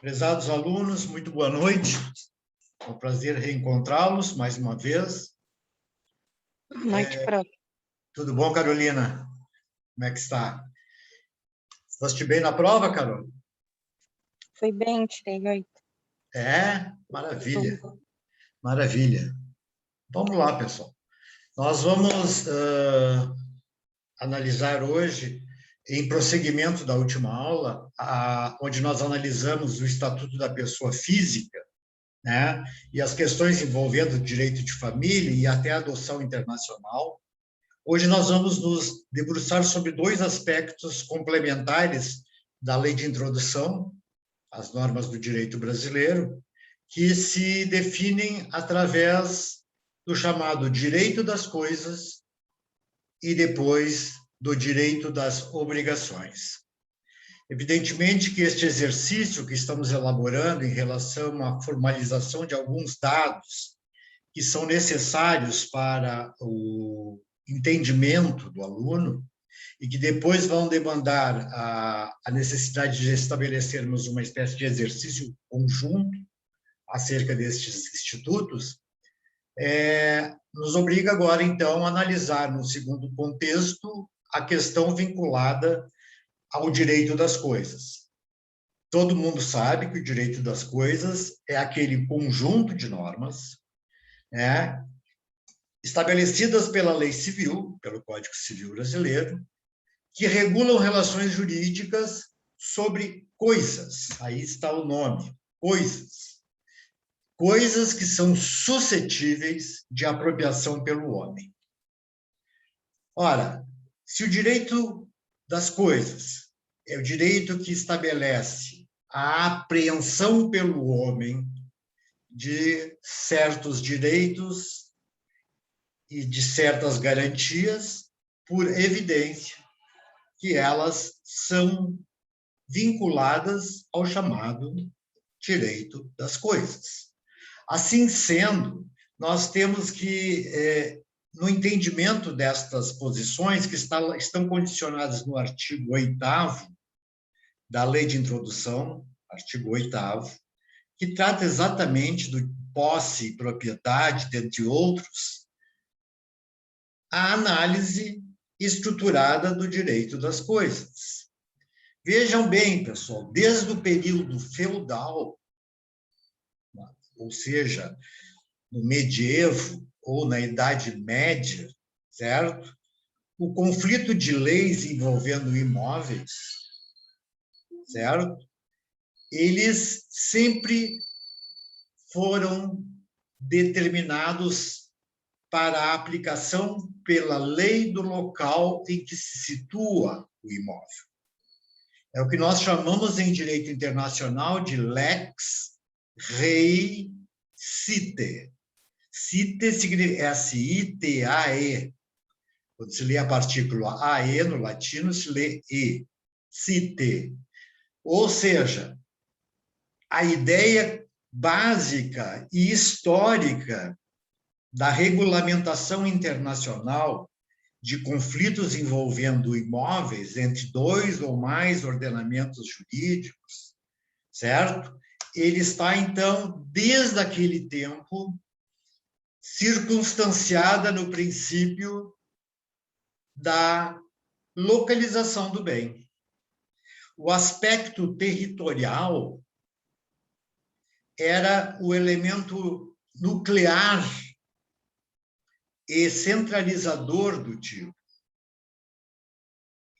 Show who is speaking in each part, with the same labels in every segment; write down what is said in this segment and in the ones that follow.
Speaker 1: Prezados alunos, muito boa noite. É um prazer reencontrá-los mais uma vez.
Speaker 2: Boa noite, prof.
Speaker 1: Tudo bom, Carolina? Como é que está? Foste bem na prova, Carol?
Speaker 2: Fui bem, tirei 8.
Speaker 1: Maravilha. Maravilha. Vamos lá, pessoal. Nós vamos analisar hoje, em prosseguimento da última aula, onde nós analisamos o Estatuto da Pessoa Física, né? E as questões envolvendo direito de família e até a adoção internacional. Hoje nós vamos nos debruçar sobre dois aspectos complementares da Lei de Introdução às normas do direito brasileiro, que se definem através do chamado direito das coisas e depois do direito das obrigações. Evidentemente que este exercício que estamos elaborando em relação à formalização de alguns dados que são necessários para o entendimento do aluno e que depois vão demandar a necessidade de estabelecermos uma espécie de exercício conjunto acerca destes institutos, nos obriga agora, então, a analisar, no segundo contexto, a questão vinculada ao direito das coisas. Todo mundo sabe que o direito das coisas é aquele conjunto de normas, né, estabelecidas pela lei civil, pelo Código Civil Brasileiro, que regulam relações jurídicas sobre coisas. Aí está o nome, coisas. Coisas que são suscetíveis de apropriação pelo homem. Ora, se o direito das coisas é o direito que estabelece a apreensão pelo homem de certos direitos e de certas garantias, por evidência que elas são vinculadas ao chamado direito das coisas. Assim sendo, nós temos que, no entendimento destas posições, que estão condicionadas no artigo 8º da Lei de Introdução, artigo 8º, que trata exatamente do posse e propriedade, dentre outros, a análise estruturada do direito das coisas. Vejam bem, pessoal, desde o período feudal, ou seja, no medievo ou na Idade Média, certo? O conflito de leis envolvendo imóveis, certo? Eles sempre foram determinados para a aplicação pela lei do local em que se situa o imóvel. É o que nós chamamos em direito internacional de lex rei cite. Cite significa S-I-T-A-E. Quando se lê a partícula AE no latino, se lê E. Cite. Ou seja, a ideia básica e histórica da regulamentação internacional de conflitos envolvendo imóveis entre dois ou mais ordenamentos jurídicos, certo? Ele está, então, desde aquele tempo, circunstanciada no princípio da localização do bem. O aspecto territorial era o elemento nuclear e centralizador do tipo.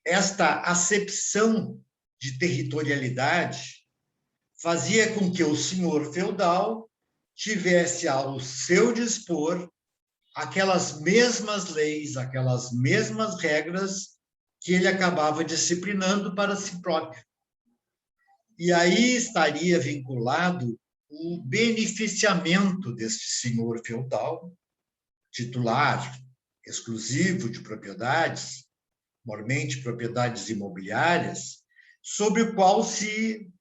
Speaker 1: Esta acepção de territorialidade fazia com que o senhor feudal tivesse ao seu dispor aquelas mesmas leis, aquelas mesmas regras que ele acabava disciplinando para si próprio. E aí estaria vinculado o beneficiamento deste senhor feudal, titular exclusivo de propriedades, normalmente propriedades imobiliárias, sobre o qual se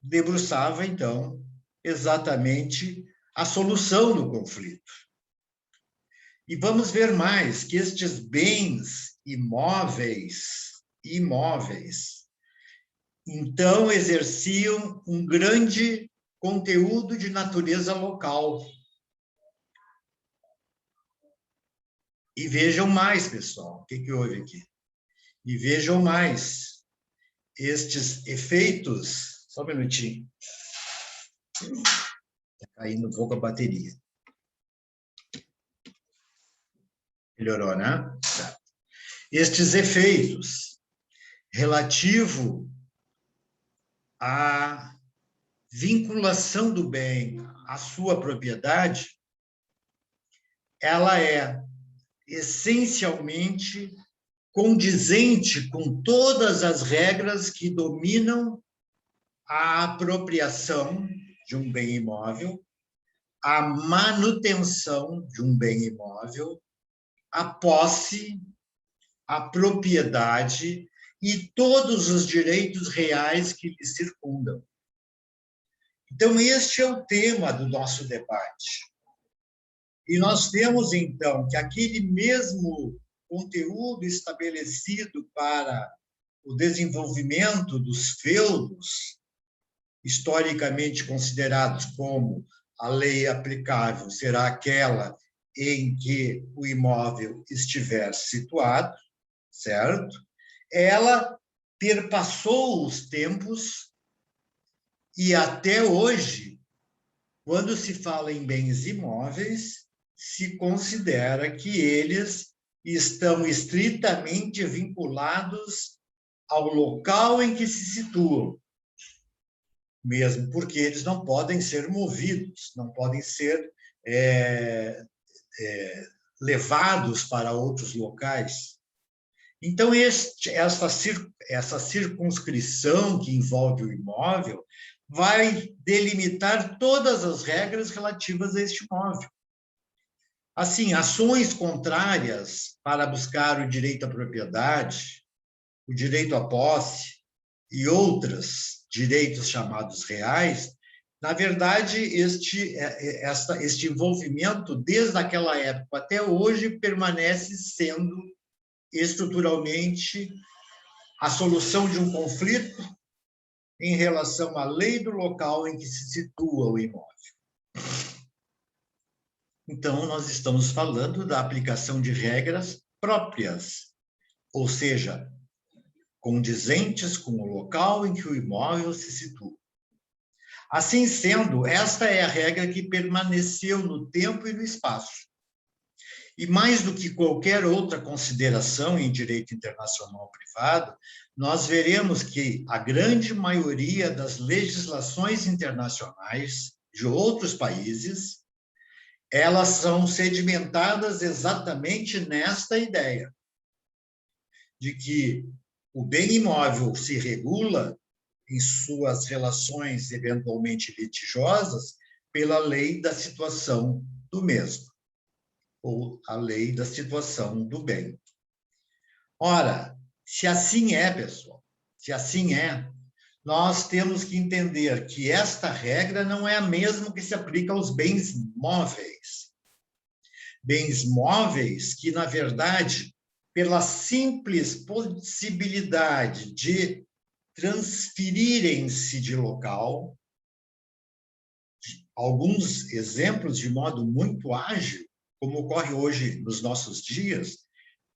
Speaker 1: debruçava, então, exatamente a solução do conflito. E vamos ver mais que estes bens imóveis então exerciam um grande conteúdo de natureza local. E vejam mais, pessoal, o que houve aqui? E vejam mais estes efeitos. Só um minutinho. Está caindo um pouco a bateria. Melhorou, né? Tá. Estes efeitos relativo à vinculação do bem à sua propriedade, ela é essencialmente condizente com todas as regras que dominam a apropriação de um bem imóvel, a manutenção de um bem imóvel, a posse, a propriedade e todos os direitos reais que lhe circundam. Então, este é o tema do nosso debate. E nós temos, então, que aquele mesmo conteúdo estabelecido para o desenvolvimento dos feudos, historicamente considerados como a lei aplicável será aquela em que o imóvel estiver situado, certo? Ela perpassou os tempos e até hoje, quando se fala em bens imóveis, se considera que eles estão estritamente vinculados ao local em que se situam, mesmo porque eles não podem ser movidos, não podem ser levados para outros locais. Então, essa circunscrição que envolve o imóvel vai delimitar todas as regras relativas a este imóvel. Assim, ações contrárias para buscar o direito à propriedade, o direito à posse e outros direitos chamados reais, na verdade, este envolvimento, desde aquela época até hoje, permanece sendo estruturalmente a solução de um conflito em relação à lei do local em que se situa o imóvel. Então, nós estamos falando da aplicação de regras próprias, ou seja, condizentes com o local em que o imóvel se situa. Assim sendo, esta é a regra que permaneceu no tempo e no espaço. E mais do que qualquer outra consideração em direito internacional privado, nós veremos que a grande maioria das legislações internacionais de outros países, elas são sedimentadas exatamente nesta ideia, de que o bem imóvel se regula em suas relações eventualmente litigiosas pela lei da situação do mesmo, ou a lei da situação do bem. Ora, se assim é, pessoal, se assim é, nós temos que entender que esta regra não é a mesma que se aplica aos bens móveis. Bens móveis que, na verdade, pela simples possibilidade de transferirem-se de local, alguns exemplos de modo muito ágil, como ocorre hoje nos nossos dias,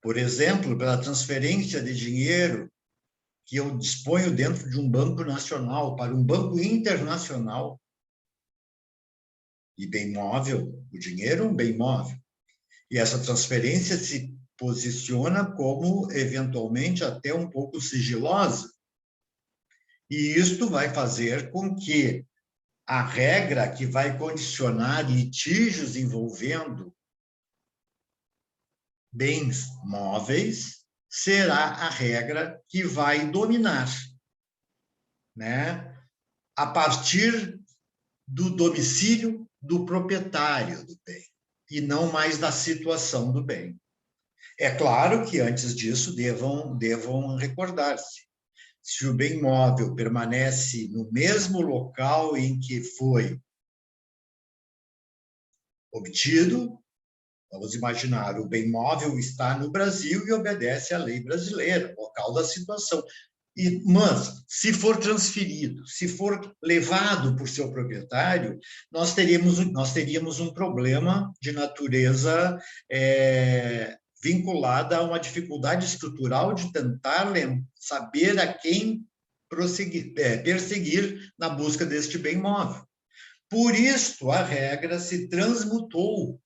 Speaker 1: por exemplo, pela transferência de dinheiro que eu disponho dentro de um banco nacional para um banco internacional. E bem móvel, o dinheiro é um bem móvel. E essa transferência se posiciona como, eventualmente, até um pouco sigilosa. E isto vai fazer com que a regra que vai condicionar litígios envolvendo bens móveis será a regra que vai dominar, né? A partir do domicílio do proprietário do bem, e não mais da situação do bem. É claro que, antes disso, devam recordar-se. Se o bem móvel permanece no mesmo local em que foi obtido, vamos imaginar, o bem móvel está no Brasil e obedece à lei brasileira, local da situação. Mas, se for transferido, se for levado por seu proprietário, nós teríamos um problema de natureza vinculada a uma dificuldade estrutural de tentar saber a quem perseguir na busca deste bem móvel. Por isso, a regra se transmutou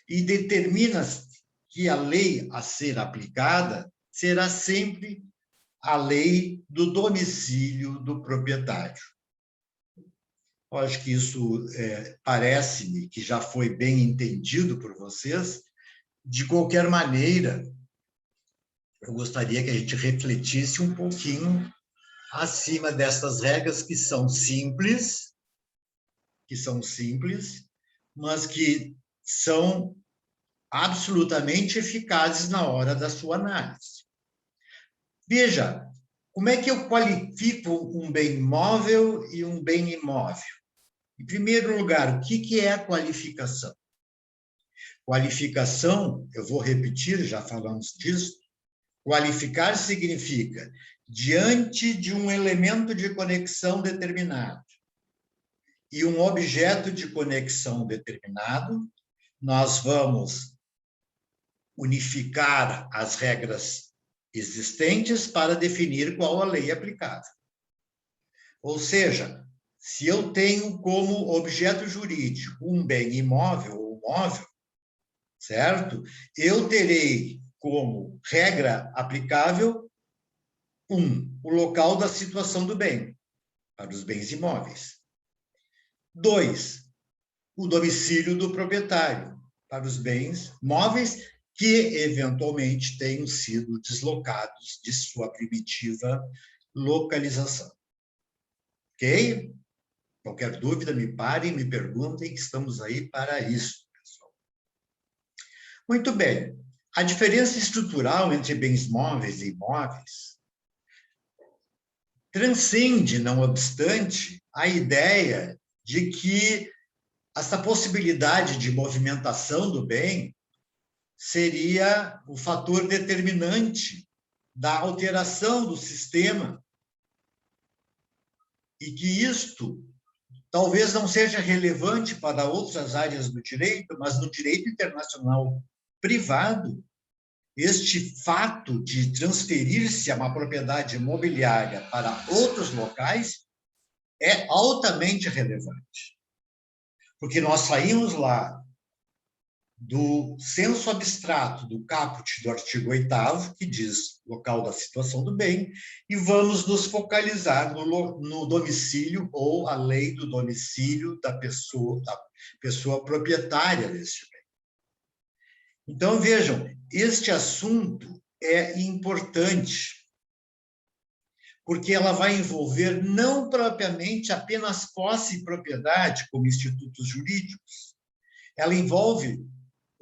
Speaker 1: e determina que a lei a ser aplicada será sempre a lei do domicílio do proprietário. Eu acho que isso parece-me que já foi bem entendido por vocês. De qualquer maneira, eu gostaria que a gente refletisse um pouquinho acima dessas regras que são simples, mas que são absolutamente eficazes na hora da sua análise. Veja, como é que eu qualifico um bem móvel e um bem imóvel? Em primeiro lugar, o que é a qualificação? Qualificação, eu vou repetir, já falamos disso, qualificar significa, diante de um elemento de conexão determinado e um objeto de conexão determinado, nós vamos unificar as regras existentes para definir qual a lei aplicável. Ou seja, se eu tenho como objeto jurídico um bem imóvel ou móvel, certo? Eu terei como regra aplicável o local da situação do bem, para os bens imóveis. 2, o domicílio do proprietário, para os bens móveis que, eventualmente, tenham sido deslocados de sua primitiva localização. Ok? Qualquer dúvida, me parem, me perguntem, que estamos aí para isso, pessoal. Muito bem. A diferença estrutural entre bens móveis e imóveis transcende, não obstante, a ideia de que essa possibilidade de movimentação do bem seria o fator determinante da alteração do sistema e que isto talvez não seja relevante para outras áreas do direito, mas no direito internacional privado, este fato de transferir-se uma propriedade imobiliária para outros locais é altamente relevante. Porque nós saímos lá do senso abstrato do caput do artigo 8º, que diz local da situação do bem, e vamos nos focalizar no domicílio ou a lei do domicílio da pessoa proprietária deste bem. Então, vejam, este assunto é importante, porque ela vai envolver não propriamente apenas posse e propriedade como institutos jurídicos, ela envolve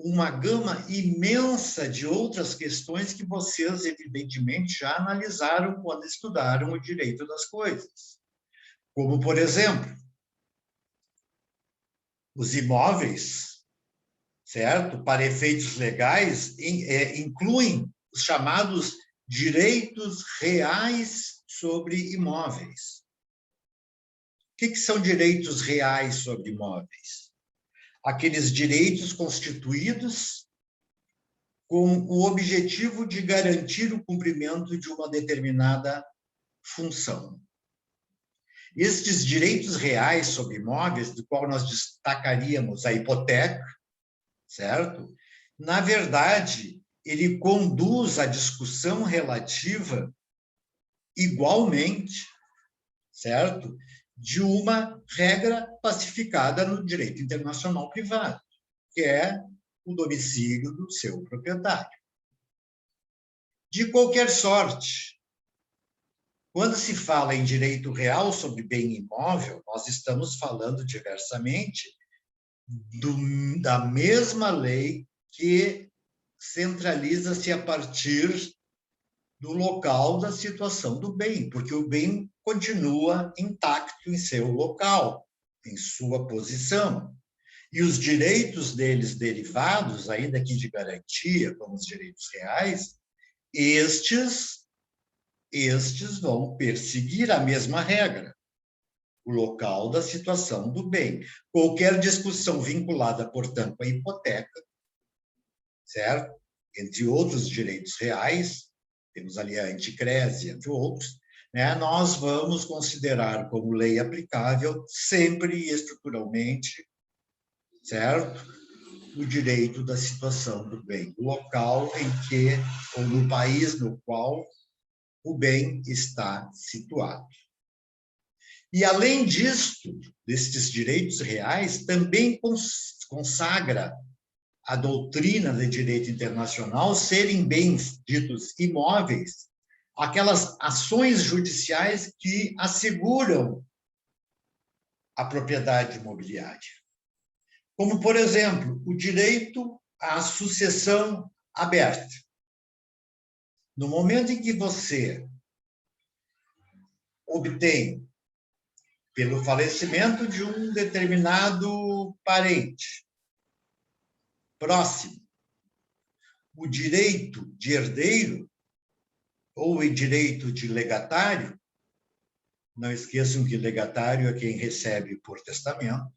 Speaker 1: uma gama imensa de outras questões que vocês, evidentemente, já analisaram quando estudaram o direito das coisas. Como, por exemplo, os imóveis, certo? Para efeitos legais, incluem os chamados direitos reais sobre imóveis. O que são direitos reais sobre imóveis? Aqueles direitos constituídos com o objetivo de garantir o cumprimento de uma determinada função. Estes direitos reais sobre imóveis, do qual nós destacaríamos a hipoteca, certo? Na verdade, ele conduz à discussão relativa, igualmente, certo? De uma regra pacificada no direito internacional privado, que é o domicílio do seu proprietário. De qualquer sorte, quando se fala em direito real sobre bem imóvel, nós estamos falando diversamente da mesma lei que centraliza-se a partir do local da situação do bem, porque o bem continua intacto em seu local, em sua posição. E os direitos deles derivados, ainda que de garantia, como os direitos reais, estes estes vão perseguir a mesma regra, o local da situação do bem. Qualquer discussão vinculada, portanto, à hipoteca, certo? Entre outros direitos reais, temos ali a anticrese, entre outros, né? Nós vamos considerar como lei aplicável, sempre e estruturalmente, certo? O direito da situação do bem, o local em que, ou no país no qual o bem está situado. E, além disto, destes direitos reais, também consagra a doutrina de direito internacional serem bens ditos imóveis, aquelas ações judiciais que asseguram a propriedade imobiliária. Como, por exemplo, o direito à sucessão aberta. No momento em que você obtém, pelo falecimento de um determinado parente próximo, o direito de herdeiro ou o direito de legatário, não esqueçam que legatário é quem recebe por testamento,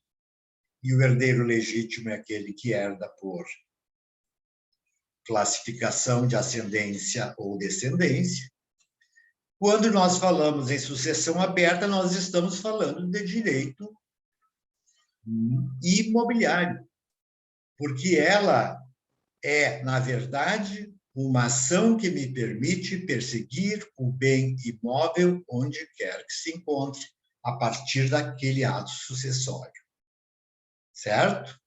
Speaker 1: e o herdeiro legítimo é aquele que herda por classificação de ascendência ou descendência. Quando nós falamos em sucessão aberta, nós estamos falando de direito imobiliário, porque ela é, na verdade, uma ação que me permite perseguir o bem imóvel onde quer que se encontre, a partir daquele ato sucessório. Certo?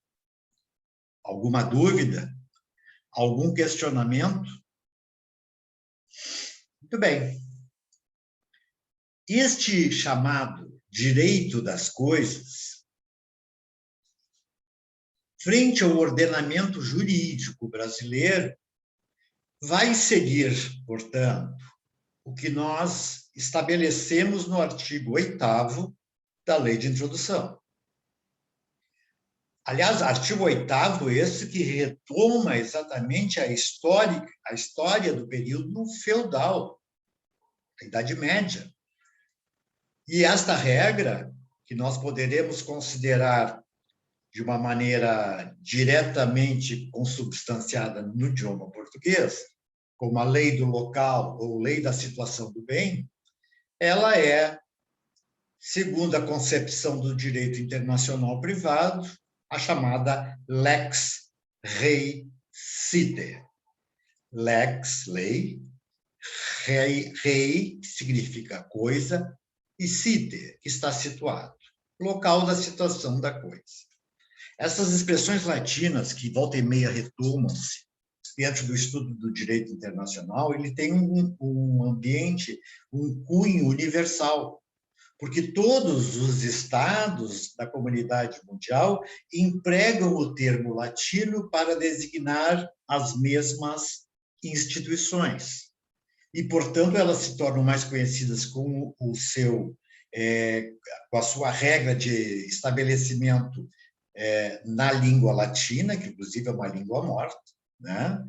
Speaker 1: Alguma dúvida? Algum questionamento? Muito bem. Este chamado direito das coisas, frente ao ordenamento jurídico brasileiro, vai seguir, portanto, o que nós estabelecemos no artigo 8º da Lei de Introdução. Aliás, artigo 8º, esse que retoma exatamente a história do período feudal, a Idade Média. E esta regra, que nós poderemos considerar de uma maneira diretamente consubstanciada no idioma português, como a lei do local ou lei da situação do bem, ela é, segundo a concepção do direito internacional privado, a chamada lex rei sitte. Lex, lei, rei, que significa coisa, e sitte, que está situado, local da situação da coisa. Essas expressões latinas, que volta e meia retomam-se dentro do estudo do direito internacional, ele tem um ambiente, um cunho universal, porque todos os estados da comunidade mundial empregam o termo latino para designar as mesmas instituições. E, portanto, elas se tornam mais conhecidas com com a sua regra de estabelecimento na língua latina, que inclusive é uma língua morta, né?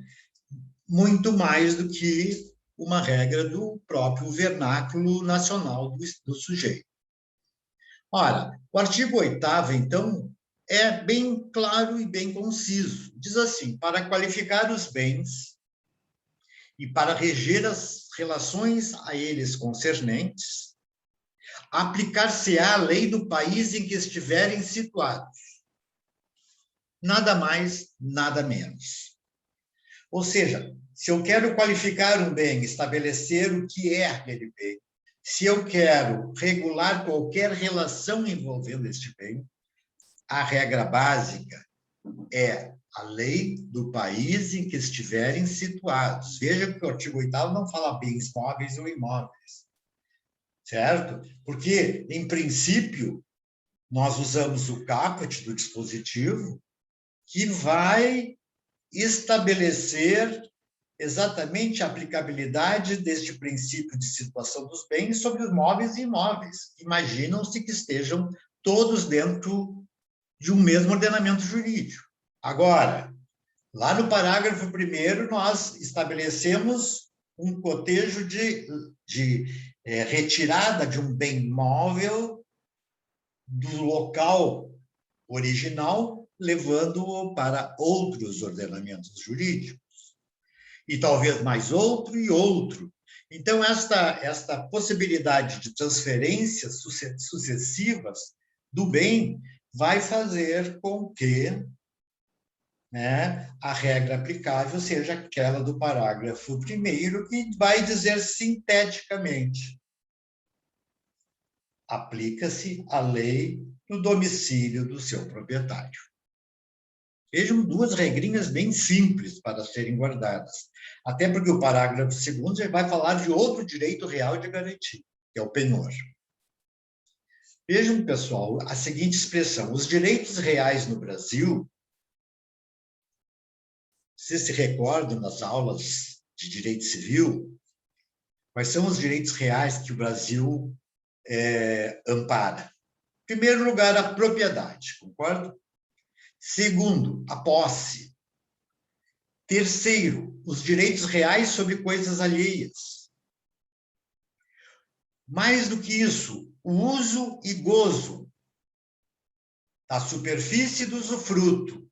Speaker 1: Muito mais do que uma regra do próprio vernáculo nacional do sujeito. Ora, o artigo 8º, então, é bem claro e bem conciso. Diz assim: para qualificar os bens e para reger as relações a eles concernentes, aplicar-se-á a lei do país em que estiverem situados. Nada mais, nada menos. Ou seja, se eu quero qualificar um bem, estabelecer o que é aquele bem, se eu quero regular qualquer relação envolvendo este bem, a regra básica é a lei do país em que estiverem situados. Veja que o artigo 8º não fala bens móveis ou imóveis, certo? Porque, em princípio, nós usamos o caput do dispositivo, que vai estabelecer exatamente a aplicabilidade deste princípio de situação dos bens sobre os móveis e imóveis. Imaginam-se que estejam todos dentro de um mesmo ordenamento jurídico. Agora, lá no parágrafo 1º, nós estabelecemos um cotejo de retirada de um bem móvel do local original, levando-o para outros ordenamentos jurídicos, e talvez mais outro e outro. Então, esta possibilidade de transferências sucessivas do bem vai fazer com que, né, a regra aplicável seja aquela do parágrafo 1º, que vai dizer sinteticamente: aplica-se a lei no domicílio do seu proprietário. Vejam, duas regrinhas bem simples para serem guardadas. Até porque o parágrafo 2º já vai falar de outro direito real de garantia, que é o penhor. Vejam, pessoal, a seguinte expressão: os direitos reais no Brasil, vocês se recordam nas aulas de direito civil, quais são os direitos reais que o Brasil ampara? Em primeiro lugar, a propriedade, concorda? Segundo, a posse. Terceiro, os direitos reais sobre coisas alheias. Mais do que isso, o uso e gozo da superfície do usufruto.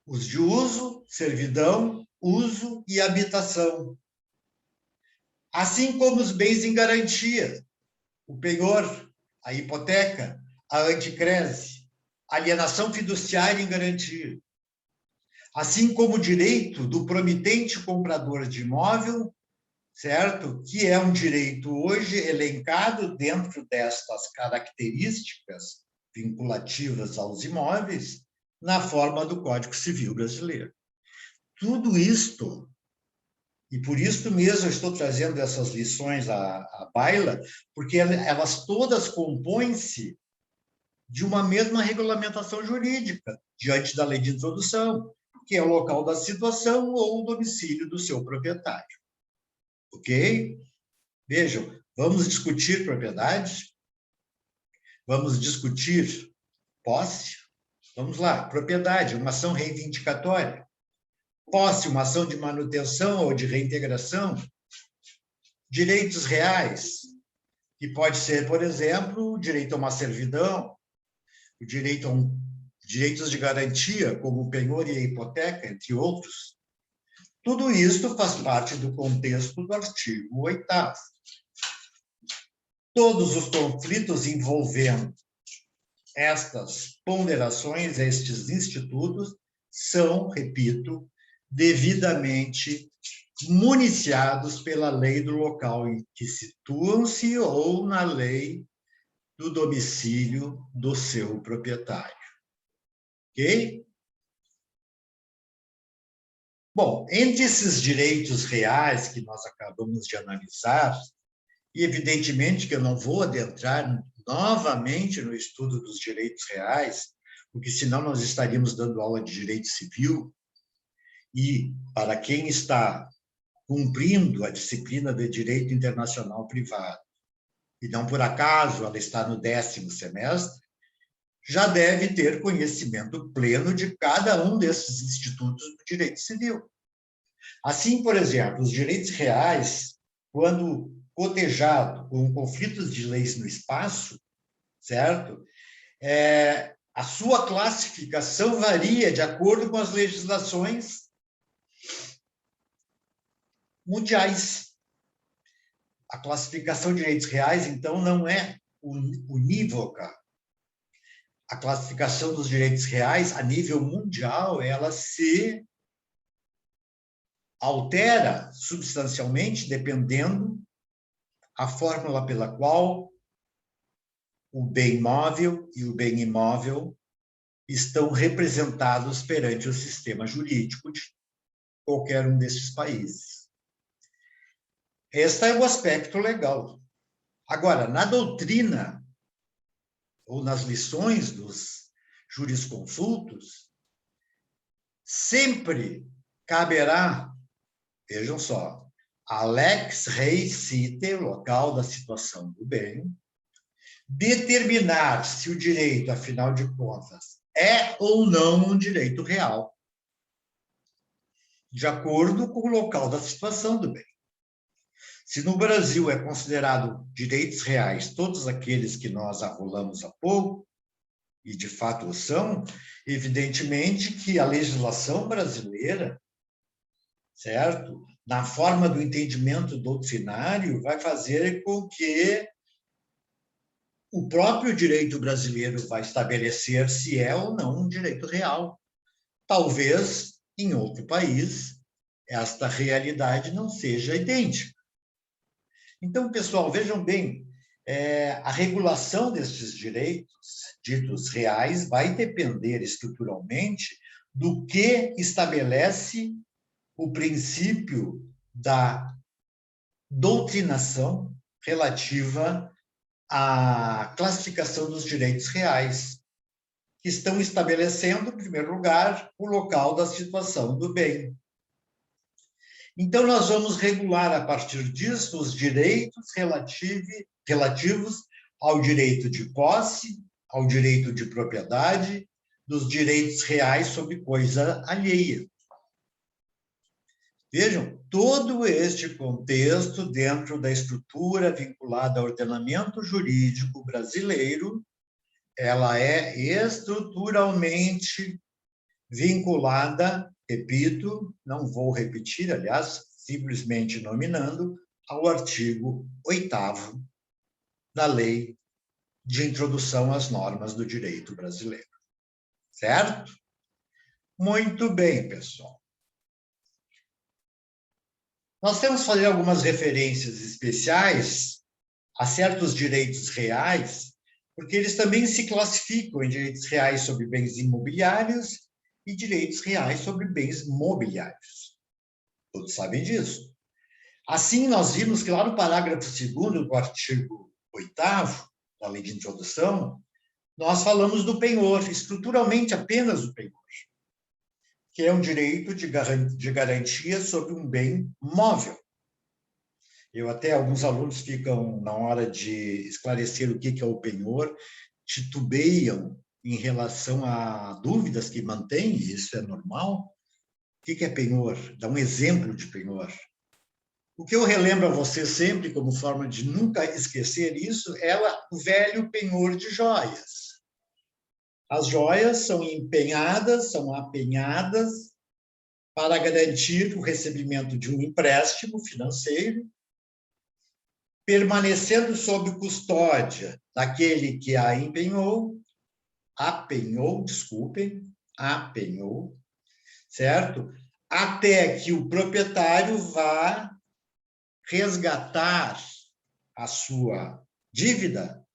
Speaker 1: Os de uso, servidão, uso e habitação. Assim como os bens em garantia, o penhor, a hipoteca, a anticrese, a alienação fiduciária em garantia. Assim como o direito do promitente comprador de imóvel, certo? Que é um direito hoje elencado dentro destas características vinculativas aos imóveis na forma do Código Civil brasileiro. Tudo isto, e por isso mesmo eu estou trazendo essas lições à baila, porque elas todas compõem-se de uma mesma regulamentação jurídica, diante da lei de introdução, que é o local da situação ou o domicílio do seu proprietário. Ok? Vejam, vamos discutir propriedade? Vamos discutir posse? Vamos lá, propriedade, uma ação reivindicatória. Posse, uma ação de manutenção ou de reintegração. Direitos reais, que pode ser, por exemplo, o direito a uma servidão, o direito a direitos de garantia, como o penhor e a hipoteca, entre outros. Tudo isso faz parte do contexto do artigo 8º. Todos os conflitos envolvendo estas ponderações, estes institutos, são, repito, devidamente municiados pela lei do local em que situam-se ou na lei do domicílio do seu proprietário. Ok? Bom, entre esses direitos reais que nós acabamos de analisar, e evidentemente que eu não vou adentrar novamente no estudo dos direitos reais, porque senão nós estaríamos dando aula de direito civil, e para quem está cumprindo a disciplina de direito internacional privado, e não por acaso ela está no 10º semestre, já deve ter conhecimento pleno de cada um desses institutos do direito civil. Assim, por exemplo, os direitos reais, quando cotejado com conflitos de leis no espaço, certo? A sua classificação varia de acordo com as legislações mundiais. A classificação de direitos reais, então, não é unívoca. A classificação dos direitos reais, a nível mundial, ela se altera substancialmente dependendo a fórmula pela qual o bem móvel e o bem imóvel estão representados perante o sistema jurídico de qualquer um desses países. Este é o aspecto legal. Agora, na doutrina, ou nas lições dos jurisconsultos, sempre caberá, vejam só, a lex rei cite, local da situação do bem, determinar se o direito, afinal de contas, é ou não um direito real. de acordo com o local da situação do bem. Se no Brasil é considerado direitos reais todos aqueles que nós arrolamos há pouco, e de fato o são, evidentemente que a legislação brasileira, certo? Na forma do entendimento doutrinário, vai fazer com que o próprio direito brasileiro vai estabelecer se é ou não um direito real. Talvez, em outro país, esta realidade não seja idêntica. Então, pessoal, vejam bem, a regulação destes direitos ditos reais vai depender estruturalmente do que estabelece o princípio da doutrinação relativa à classificação dos direitos reais, que estão estabelecendo, em primeiro lugar, o local da situação do bem. Então, nós vamos regular, a partir disso, os direitos relativos ao direito de posse, ao direito de propriedade, dos direitos reais sobre coisa alheia. Vejam, todo este contexto dentro da estrutura vinculada ao ordenamento jurídico brasileiro, ela é estruturalmente vinculada, repito, não vou repetir, aliás, simplesmente nominando, ao artigo 8º da Lei de Introdução às Normas do Direito Brasileiro. Certo? Muito bem, pessoal. Nós temos que fazer algumas referências especiais a certos direitos reais, porque eles também se classificam em direitos reais sobre bens imobiliários e direitos reais sobre bens mobiliários. Todos sabem disso. Assim, nós vimos que lá no parágrafo 2º do artigo 8º da Lei de Introdução, nós falamos do penhor, estruturalmente apenas do penhor, que é um direito de garantia sobre um bem móvel. Alguns alunos ficam, na hora de esclarecer o que é o penhor, titubeiam em relação a dúvidas que mantêm, e isso é normal. O que é penhor? Dá um exemplo de penhor. O que eu relembro a você sempre, como forma de nunca esquecer isso, é o velho penhor de joias. As joias são empenhadas, são apenhadas para garantir o recebimento de um empréstimo financeiro, permanecendo sob custódia daquele que a apenhou, certo? Até que o proprietário vá resgatar a sua dívida,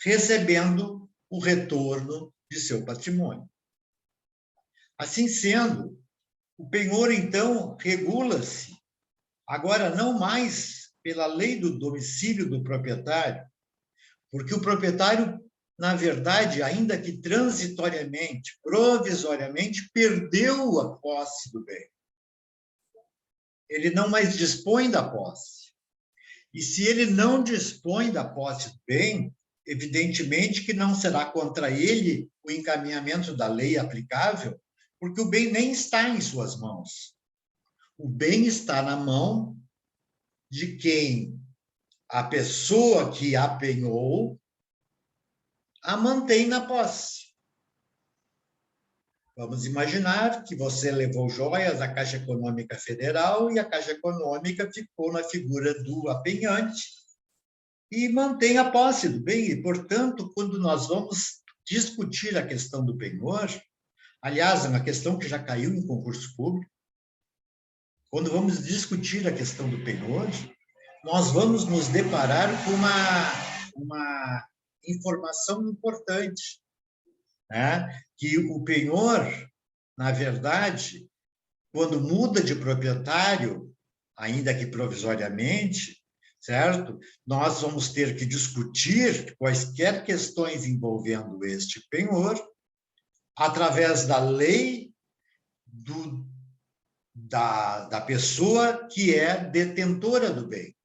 Speaker 1: recebendo o retorno de seu patrimônio. Assim sendo, o penhor, então, regula-se, agora não mais pela lei do domicílio do proprietário, porque o proprietário, na verdade, ainda que transitoriamente, provisoriamente, perdeu a posse do bem. Ele não mais dispõe da posse. E se ele não dispõe da posse do bem, evidentemente que não será contra ele o encaminhamento da lei aplicável, porque o bem nem está em suas mãos. O bem está na mão de quem a pessoa que apenhou a mantém na posse. Vamos imaginar que você levou joias à Caixa Econômica Federal e a Caixa Econômica ficou na figura do apenhante e mantém a posse do bem. E, portanto, quando nós vamos discutir a questão do penhor, aliás, é uma questão que já caiu em concurso público, quando vamos discutir a questão do penhor, nós vamos nos deparar com uma informação importante, né? Que o penhor, na verdade, quando muda de proprietário, ainda que provisoriamente, certo? Nós vamos ter que discutir quaisquer questões envolvendo este penhor através da lei da pessoa que é detentora do bem.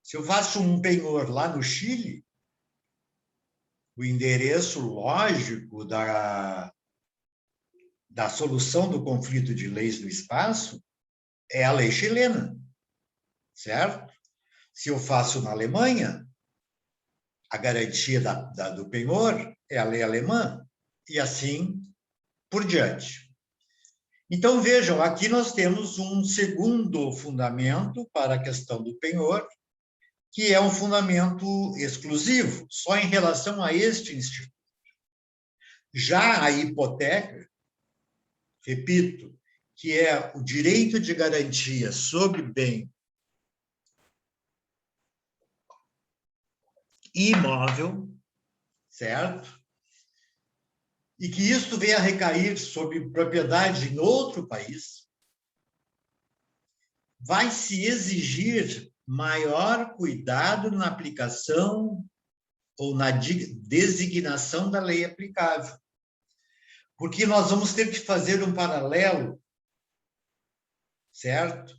Speaker 1: Se eu faço um penhor lá no Chile, o endereço lógico da solução do conflito de leis do espaço é a lei chilena, certo? Se eu faço na Alemanha, a garantia do penhor é a lei alemã, e assim por diante. Então, vejam, aqui nós temos um segundo fundamento para a questão do penhor, que é um fundamento exclusivo, só em relação a este instituto. Já a hipoteca, repito, que é o direito de garantia sobre bem imóvel, certo? E que isto venha a recair sobre propriedade em outro país, vai se exigir maior cuidado na aplicação ou na designação da lei aplicável. Porque nós vamos ter que fazer um paralelo, certo?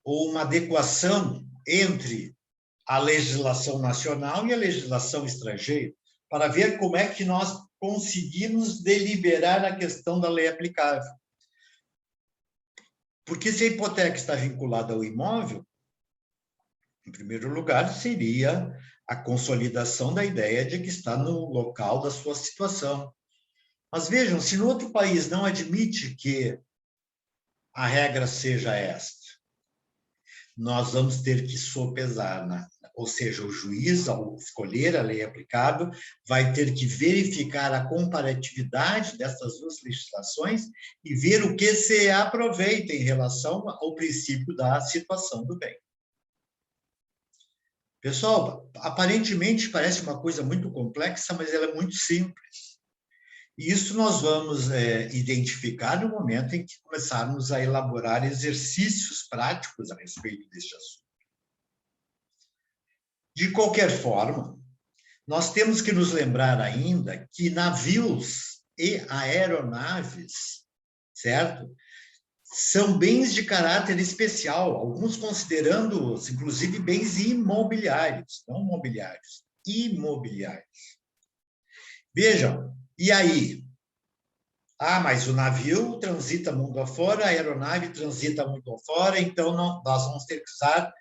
Speaker 1: Ou uma adequação entre a legislação nacional e a legislação estrangeira, para ver como é que nós conseguimos deliberar a questão da lei aplicável. Porque se a hipoteca está vinculada ao imóvel, em primeiro lugar, seria a consolidação da ideia de que está no local da sua situação. Mas vejam, se no outro país não admite que a regra seja esta, nós vamos ter que sopesar, né? Ou seja, o juiz, ao escolher a lei aplicável, vai ter que verificar a comparatividade dessas duas legislações e ver o que se aproveita em relação ao princípio da situação do bem. Pessoal, aparentemente parece uma coisa muito complexa, mas ela é muito simples. E isso nós vamos identificar no momento em que começarmos a elaborar exercícios práticos a respeito deste assunto. De qualquer forma, nós temos que nos lembrar ainda que navios e aeronaves, certo? São bens de caráter especial, alguns considerando-os, inclusive, bens imobiliários, não mobiliários, imobiliários. Vejam, e aí? Ah, mas o navio transita mundo afora, a aeronave transita mundo afora, então nós vamos ter que usar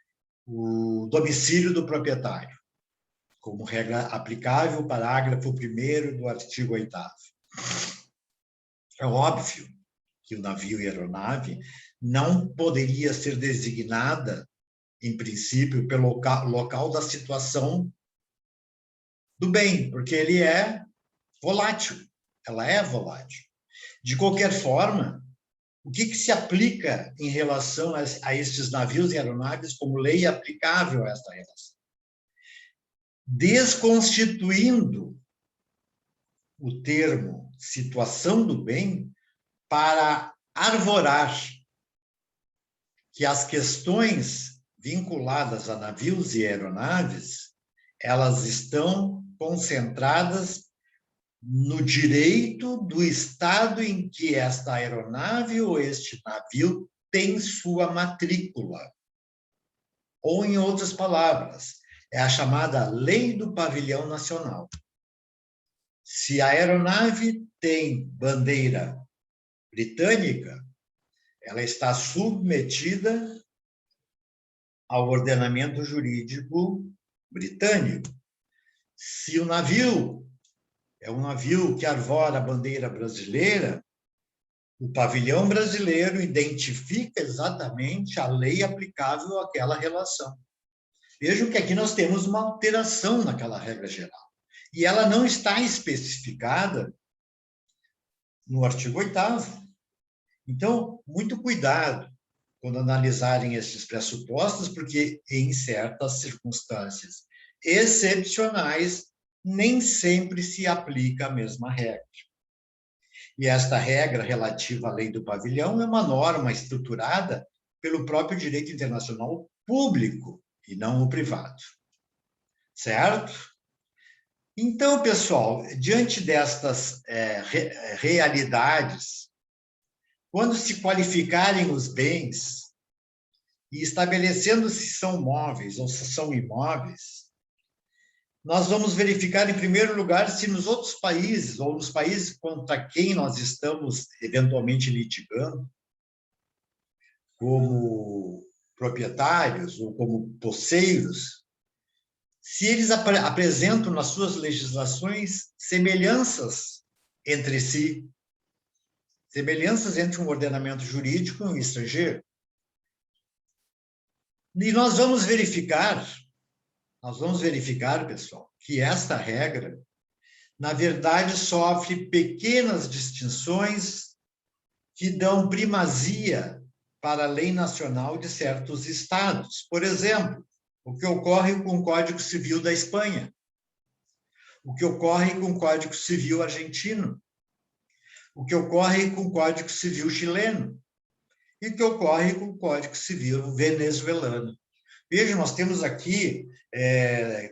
Speaker 1: o domicílio do proprietário, como regra aplicável, parágrafo 1º do artigo 8º. É óbvio que o navio e a aeronave não poderia ser designada, em princípio, pelo local da situação do bem, porque ele é volátil, ela é volátil. De qualquer forma, o que se aplica em relação a estes navios e aeronaves como lei aplicável a esta relação? Desconstituindo o termo situação do bem para arvorar que as questões vinculadas a navios e aeronaves, elas estão concentradas no direito do estado em que esta aeronave ou este navio tem sua matrícula. Ou, em outras palavras, é a chamada Lei do Pavilhão Nacional. Se a aeronave tem bandeira britânica, ela está submetida ao ordenamento jurídico britânico. Se o navio é um navio que arvora a bandeira brasileira, o pavilhão brasileiro identifica exatamente a lei aplicável àquela relação. Vejam que aqui nós temos uma alteração naquela regra geral. E ela não está especificada no artigo 8º. Então, muito cuidado quando analisarem esses pressupostos, porque em certas circunstâncias excepcionais, nem sempre se aplica a mesma regra. E esta regra relativa à lei do pavilhão é uma norma estruturada pelo próprio direito internacional público e não o privado. Certo? Então, pessoal, diante destas realidades, quando se qualificarem os bens e estabelecendo se são móveis ou se são imóveis, nós vamos verificar, em primeiro lugar, se nos outros países, ou nos países contra quem nós estamos eventualmente litigando, como proprietários ou como posseiros, se eles apresentam nas suas legislações semelhanças entre si, semelhanças entre um ordenamento jurídico e um estrangeiro. E nós vamos verificar, pessoal, que esta regra, na verdade, sofre pequenas distinções que dão primazia para a lei nacional de certos estados. Por exemplo, o que ocorre com o Código Civil da Espanha, o que ocorre com o Código Civil argentino, o que ocorre com o Código Civil chileno e o que ocorre com o Código Civil venezuelano. Veja, nós temos aqui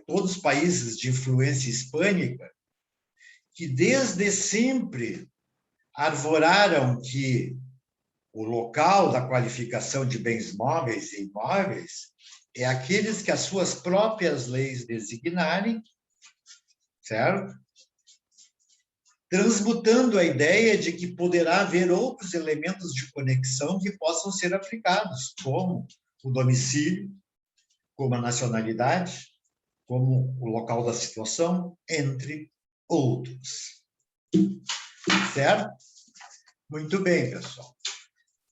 Speaker 1: todos os países de influência hispânica que desde sempre arvoraram que o local da qualificação de bens móveis e imóveis é aqueles que as suas próprias leis designarem, certo? Transmutando a ideia de que poderá haver outros elementos de conexão que possam ser aplicados, como o domicílio, como a nacionalidade, como o local da situação, entre outros. Certo? Muito bem, pessoal.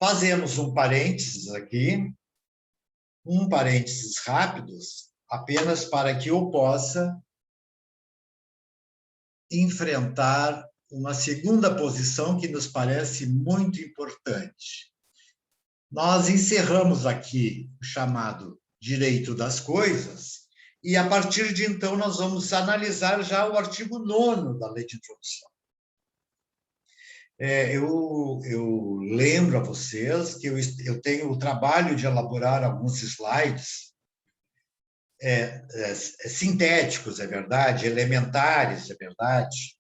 Speaker 1: Fazemos um parênteses aqui, um parênteses rápidos, apenas para que eu possa enfrentar uma segunda posição que nos parece muito importante. Nós encerramos aqui o chamado direito das coisas e, a partir de então, nós vamos analisar já o artigo 9º da Lei de Introdução. Eu lembro a vocês que eu tenho o trabalho de elaborar alguns slides sintéticos, é verdade, elementares, é verdade,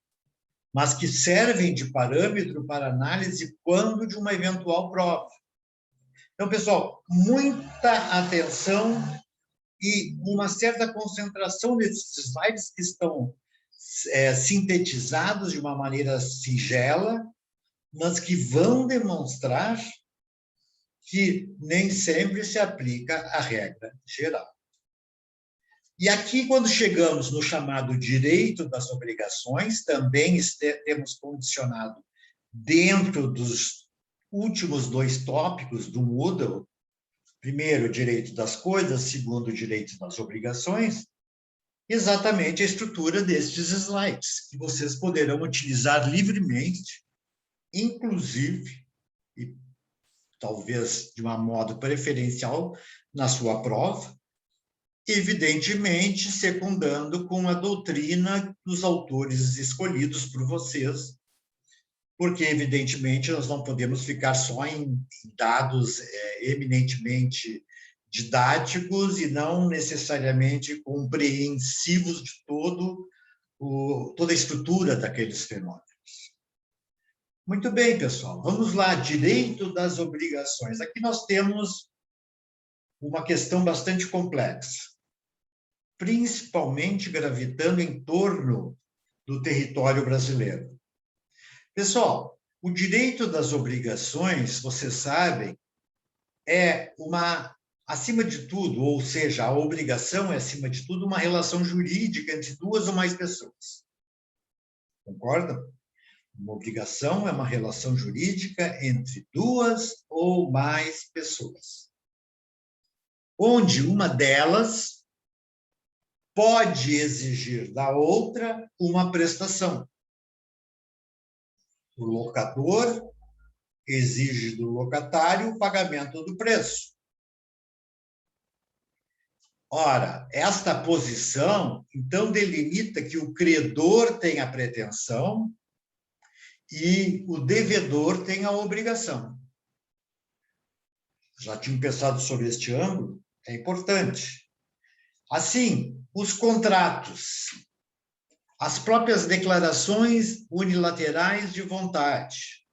Speaker 1: mas que servem de parâmetro para análise quando de uma eventual prova. Então, pessoal, muita atenção e uma certa concentração nesses slides que estão sintetizados de uma maneira singela, mas que vão demonstrar que nem sempre se aplica a regra geral. E aqui, quando chegamos no chamado direito das obrigações, também temos condicionado dentro dos últimos 2 tópicos do Moodle, primeiro, o direito das coisas, segundo, o direito das obrigações, exatamente a estrutura destes slides, que vocês poderão utilizar livremente, inclusive, e talvez de um modo preferencial, na sua prova, evidentemente secundando com a doutrina dos autores escolhidos por vocês, porque, evidentemente, nós não podemos ficar só em dados eminentemente didáticos e não necessariamente compreensivos de toda a estrutura daqueles fenômenos. Muito bem, pessoal. Vamos lá, direito das obrigações. Aqui nós temos uma questão bastante complexa, principalmente gravitando em torno do território brasileiro. Pessoal, o direito das obrigações, vocês sabem, é acima de tudo, ou seja, a obrigação é, acima de tudo, uma relação jurídica entre 2 ou mais pessoas. Concordam? Uma obrigação é uma relação jurídica entre 2 ou mais pessoas, onde uma delas pode exigir da outra uma prestação. O locador exige do locatário o pagamento do preço. Ora, esta posição, então, delimita que o credor tem a pretensão e o devedor tem a obrigação. Já tinham pensado sobre este ângulo? É importante. Assim, os contratos, as próprias declarações unilaterais de vontade,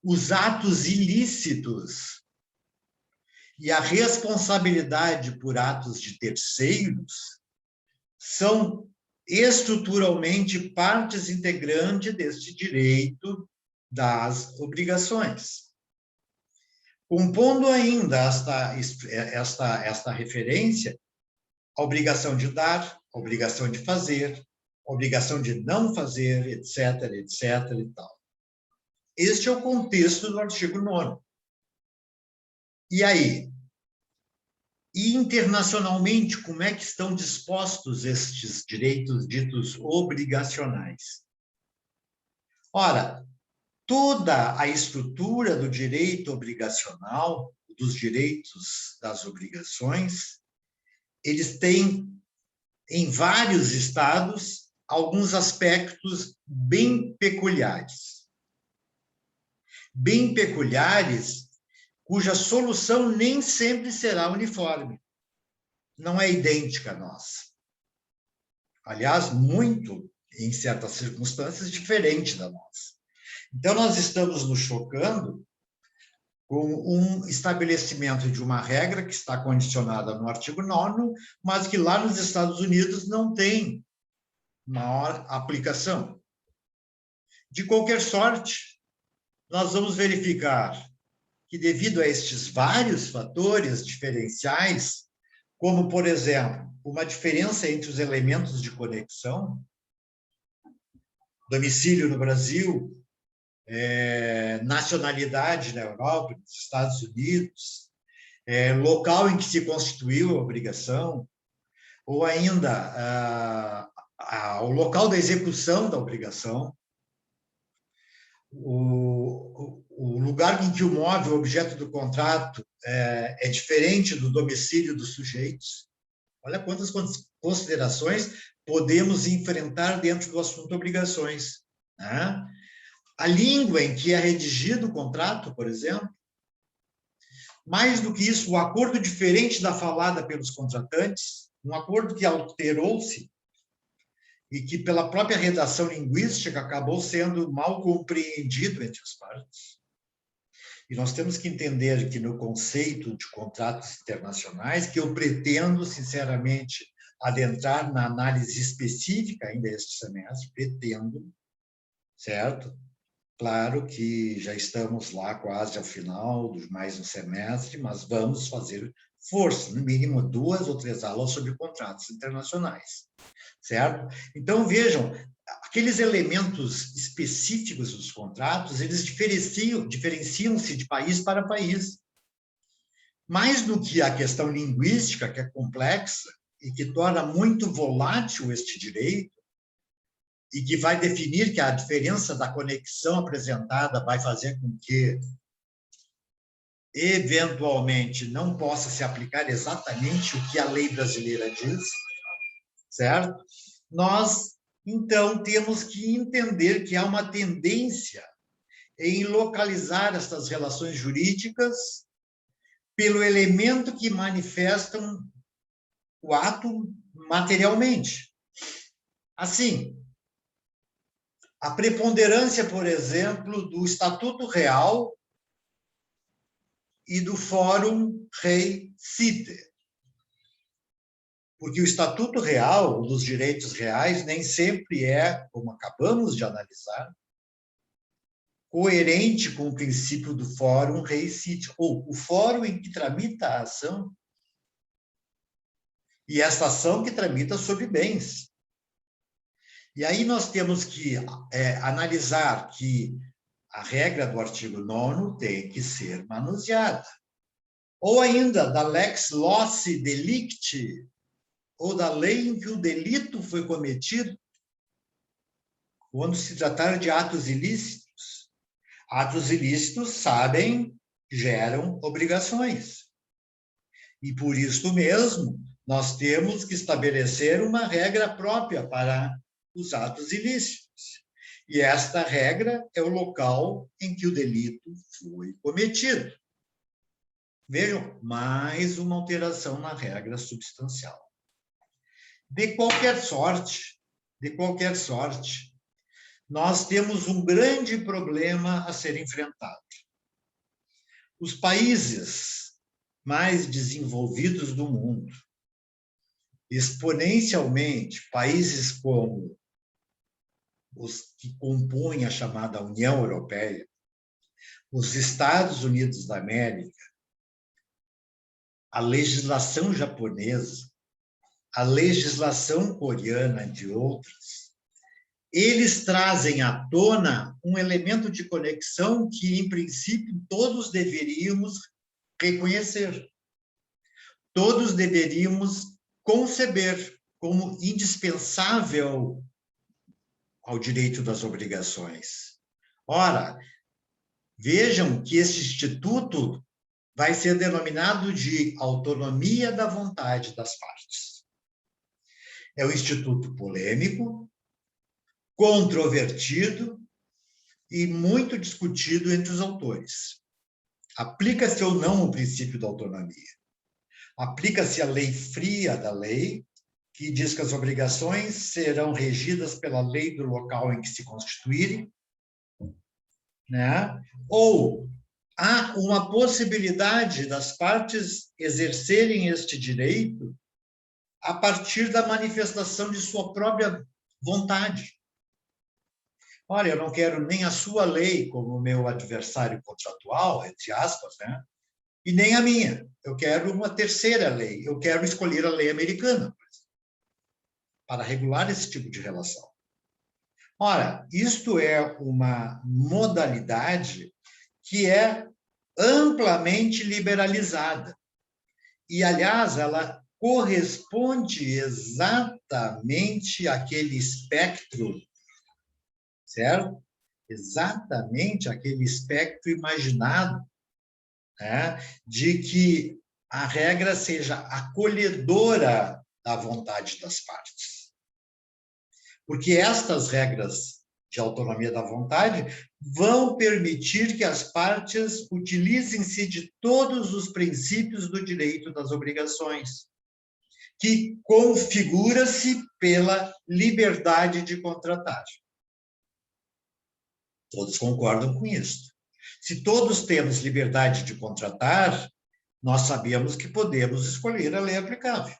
Speaker 1: os atos ilícitos e a responsabilidade por atos de terceiros são estruturalmente partes integrantes deste direito das obrigações. Compondo ainda esta referência, a obrigação de dar, a obrigação de fazer, a obrigação de não fazer, etc., etc. e tal. Este é o contexto do artigo 9º. E aí? E internacionalmente, como é que estão dispostos estes direitos ditos obrigacionais? Ora, toda a estrutura do direito obrigacional, dos direitos das obrigações, eles têm, em vários estados, alguns aspectos bem peculiares. Bem peculiares, cuja solução nem sempre será uniforme. Não é idêntica a nossa. Aliás, muito, em certas circunstâncias, diferente da nossa. Então, nós estamos nos chocando com um estabelecimento de uma regra que está condicionada no artigo 9º, mas que lá nos Estados Unidos não tem maior aplicação. De qualquer sorte, nós vamos verificar que, devido a estes vários fatores diferenciais, como, por exemplo, uma diferença entre os elementos de conexão, domicílio no Brasil, nacionalidade na Europa, nos Estados Unidos, local em que se constituiu a obrigação, ou ainda o local da execução da obrigação, o lugar em que o móvel, objeto do contrato, é diferente do domicílio dos sujeitos. Olha quantas considerações podemos enfrentar dentro do assunto obrigações, né? A língua em que é redigido o contrato, por exemplo. Mais do que isso, o acordo diferente da falada pelos contratantes, um acordo que alterou-se e que, pela própria redação linguística, acabou sendo mal compreendido entre as partes. E nós temos que entender que, no conceito de contratos internacionais, que eu pretendo, sinceramente, adentrar na análise específica ainda este semestre, pretendo, certo? Claro que já estamos lá quase ao final de mais um semestre, mas vamos fazer força, no mínimo 2 ou 3 aulas sobre contratos internacionais, certo? Então, vejam, aqueles elementos específicos dos contratos, eles diferenciam-se de país para país. Mais do que a questão linguística, que é complexa e que torna muito volátil este direito, e que vai definir que a diferença da conexão apresentada vai fazer com que, eventualmente, não possa se aplicar exatamente o que a lei brasileira diz, certo? Nós, então, temos que entender que há uma tendência em localizar estas relações jurídicas pelo elemento que manifestam o ato materialmente. Assim, a preponderância, por exemplo, do Estatuto Real e do Fórum Rei Citer. Porque o Estatuto Real, dos direitos reais, nem sempre é, como acabamos de analisar, coerente com o princípio do Fórum Rei Citer, ou o fórum em que tramita a ação, e essa ação que tramita sobre bens. E aí nós temos que analisar que a regra do artigo 9º tem que ser manuseada. Ou ainda, da lex loci delicti, ou da lei em que o delito foi cometido, quando se tratar de atos ilícitos. Atos ilícitos, sabem, geram obrigações. E por isso mesmo, nós temos que estabelecer uma regra própria para os atos ilícitos. E esta regra é o local em que o delito foi cometido. Vejam, mais uma alteração na regra substancial. De qualquer sorte, nós temos um grande problema a ser enfrentado. Os países mais desenvolvidos do mundo, exponencialmente países como os que compõem a chamada União Europeia, os Estados Unidos da América, a legislação japonesa, a legislação coreana, entre outras, eles trazem à tona um elemento de conexão que, em princípio, todos deveríamos reconhecer. Todos deveríamos conceber como indispensável ao direito das obrigações. Ora, vejam que esse instituto vai ser denominado de autonomia da vontade das partes. É um instituto polêmico, controvertido e muito discutido entre os autores. Aplica-se ou não o princípio da autonomia? Aplica-se a lei fria da lei, que diz que as obrigações serão regidas pela lei do local em que se constituírem, né? Ou há uma possibilidade das partes exercerem este direito a partir da manifestação de sua própria vontade. Olha, eu não quero nem a sua lei como meu adversário contratual, entre aspas, né? E nem a minha. Eu quero uma terceira lei. Eu quero escolher a lei americana, por exemplo, para regular esse tipo de relação. Ora, isto é uma modalidade que é amplamente liberalizada. E, aliás, ela corresponde exatamente àquele espectro, certo? Exatamente aquele espectro imaginado, né, de que a regra seja acolhedora da vontade das partes. Porque estas regras de autonomia da vontade vão permitir que as partes utilizem-se de todos os princípios do direito das obrigações, que configura-se pela liberdade de contratar. Todos concordam com isso. Se todos temos liberdade de contratar, nós sabemos que podemos escolher a lei aplicável.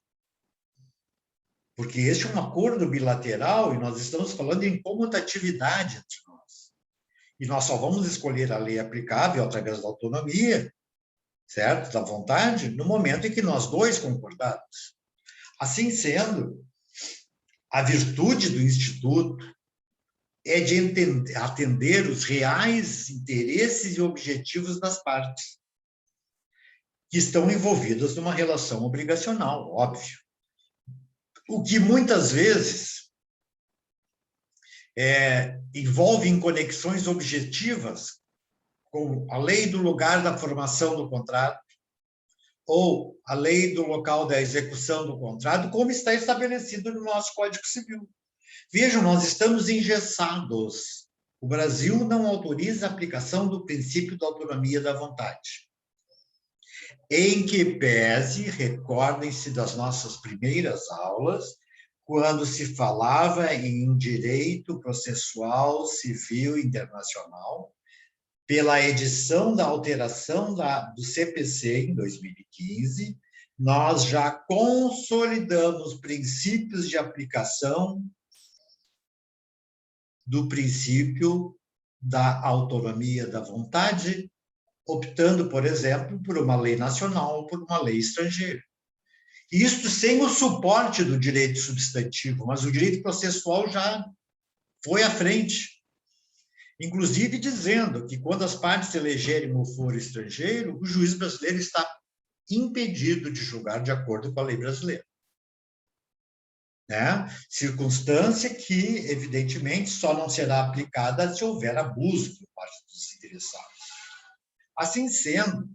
Speaker 1: Porque este é um acordo bilateral e nós estamos falando em comutatividade entre nós. E nós só vamos escolher a lei aplicável através da autonomia, certo? Da vontade, no momento em que nós dois concordarmos. Assim sendo, a virtude do Instituto é de atender os reais interesses e objetivos das partes, que estão envolvidas numa relação obrigacional, óbvio. O que muitas vezes envolve em conexões objetivas, como a lei do lugar da formação do contrato, ou a lei do local da execução do contrato, como está estabelecido no nosso Código Civil. Vejam, nós estamos engessados. O Brasil não autoriza a aplicação do princípio da autonomia da vontade. Em que pese, recordem-se das nossas primeiras aulas, quando se falava em direito processual civil internacional, pela edição da alteração do CPC em 2015, nós já consolidamos princípios de aplicação do princípio da autonomia da vontade, optando, por exemplo, por uma lei nacional ou por uma lei estrangeira. Isto sem o suporte do direito substantivo, mas o direito processual já foi à frente, inclusive dizendo que quando as partes elegerem o foro estrangeiro, o juiz brasileiro está impedido de julgar de acordo com a lei brasileira. Né? Circunstância que, evidentemente, só não será aplicada se houver abuso por parte dos interessados. Assim sendo,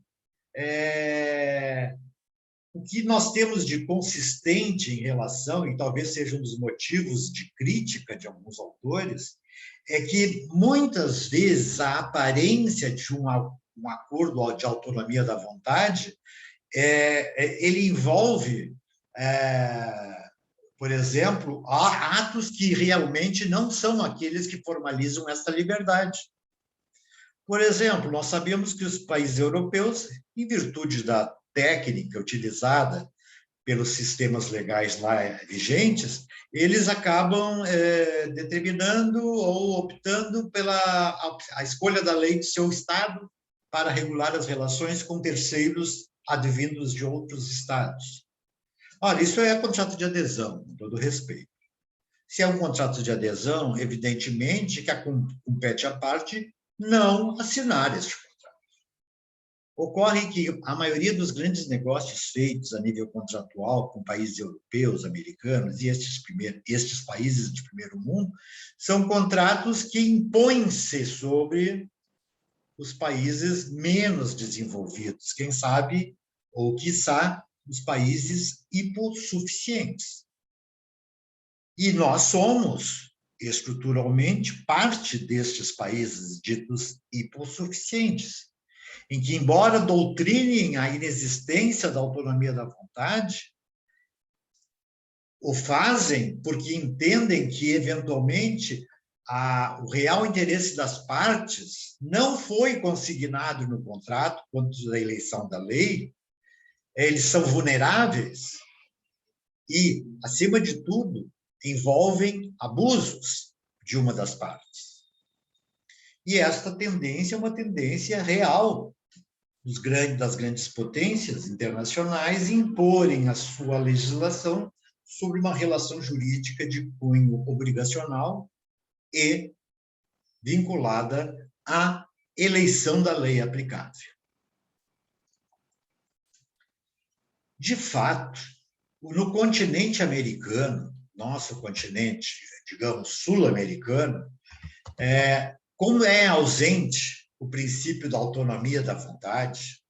Speaker 1: o que nós temos de consistente em relação, e talvez seja um dos motivos de crítica de alguns autores, é que, muitas vezes, a aparência de um acordo de autonomia da vontade, ele envolve, por exemplo, atos que realmente não são aqueles que formalizam esta liberdade. Por exemplo, nós sabemos que os países europeus, em virtude da técnica utilizada pelos sistemas legais lá vigentes, eles acabam determinando ou optando pela a escolha da lei do seu Estado para regular as relações com terceiros advindos de outros Estados. Olha, isso é contrato de adesão, com todo respeito. Se é um contrato de adesão, evidentemente que compete à parte não assinar este contrato. Ocorre que a maioria dos grandes negócios feitos a nível contratual com países europeus, americanos e estes países de primeiro mundo são contratos que impõem-se sobre os países menos desenvolvidos, quem sabe, ou quiçá, os países hipossuficientes. E nós somos, estruturalmente, parte destes países ditos hipossuficientes, em que, embora doutrinem a inexistência da autonomia da vontade, o fazem porque entendem que, eventualmente, o real interesse das partes não foi consignado no contrato quanto à eleição da lei, eles são vulneráveis e, acima de tudo, envolvem abusos de uma das partes. E esta tendência é uma tendência real das grandes potências internacionais imporem a sua legislação sobre uma relação jurídica de cunho obrigacional e vinculada à eleição da lei aplicável. De fato, no continente americano, nosso continente, digamos, sul-americano, como é ausente o princípio da autonomia da vontade,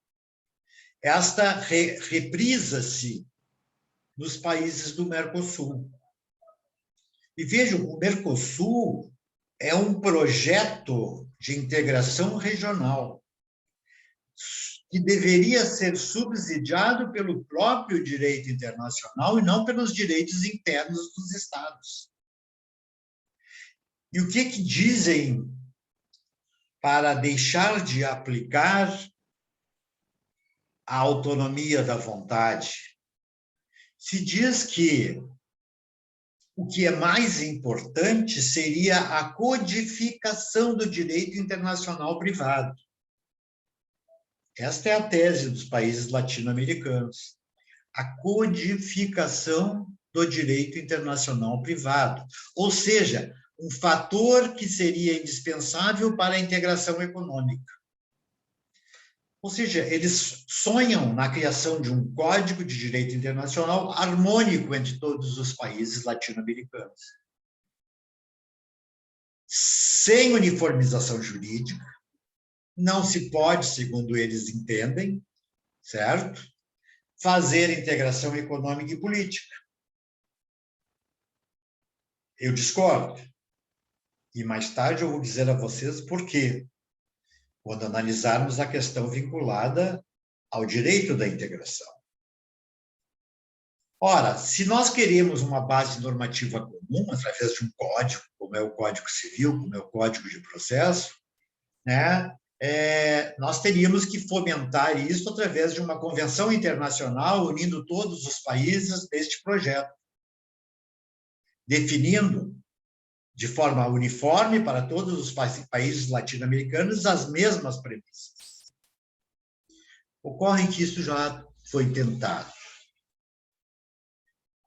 Speaker 1: esta reprisa-se nos países do Mercosul. E vejam, o Mercosul é um projeto de integração regional que deveria ser subsidiado pelo próprio direito internacional e não pelos direitos internos dos Estados. E o que dizem para deixar de aplicar a autonomia da vontade? Se diz que o que é mais importante seria a codificação do direito internacional privado. Esta é a tese dos países latino-americanos. A codificação do direito internacional privado. Ou seja, um fator que seria indispensável para a integração econômica. Ou seja, eles sonham na criação de um código de direito internacional harmônico entre todos os países latino-americanos. Sem uniformização jurídica, não se pode, segundo eles entendem, certo? Fazer integração econômica e política. Eu discordo. E mais tarde eu vou dizer a vocês por quê, quando analisarmos a questão vinculada ao direito da integração. Ora, se nós queremos uma base normativa comum, através de um código, como é o Código Civil, como é o Código de Processo, né, nós teríamos que fomentar isso através de uma convenção internacional unindo todos os países neste projeto, definindo de forma uniforme para todos os países latino-americanos as mesmas premissas. Ocorre que isso já foi tentado.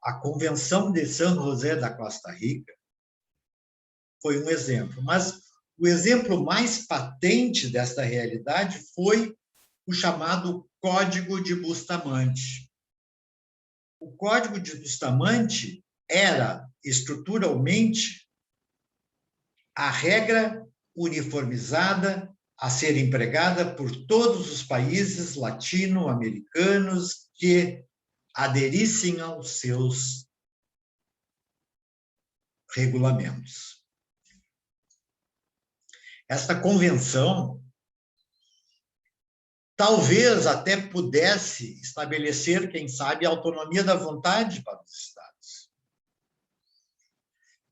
Speaker 1: A Convenção de San José da Costa Rica foi um exemplo, mas o exemplo mais patente desta realidade foi o chamado Código de Bustamante. O Código de Bustamante era, estruturalmente, a regra uniformizada a ser empregada por todos os países latino-americanos que aderissem aos seus regulamentos. Esta convenção talvez até pudesse estabelecer, quem sabe, a autonomia da vontade para os Estados.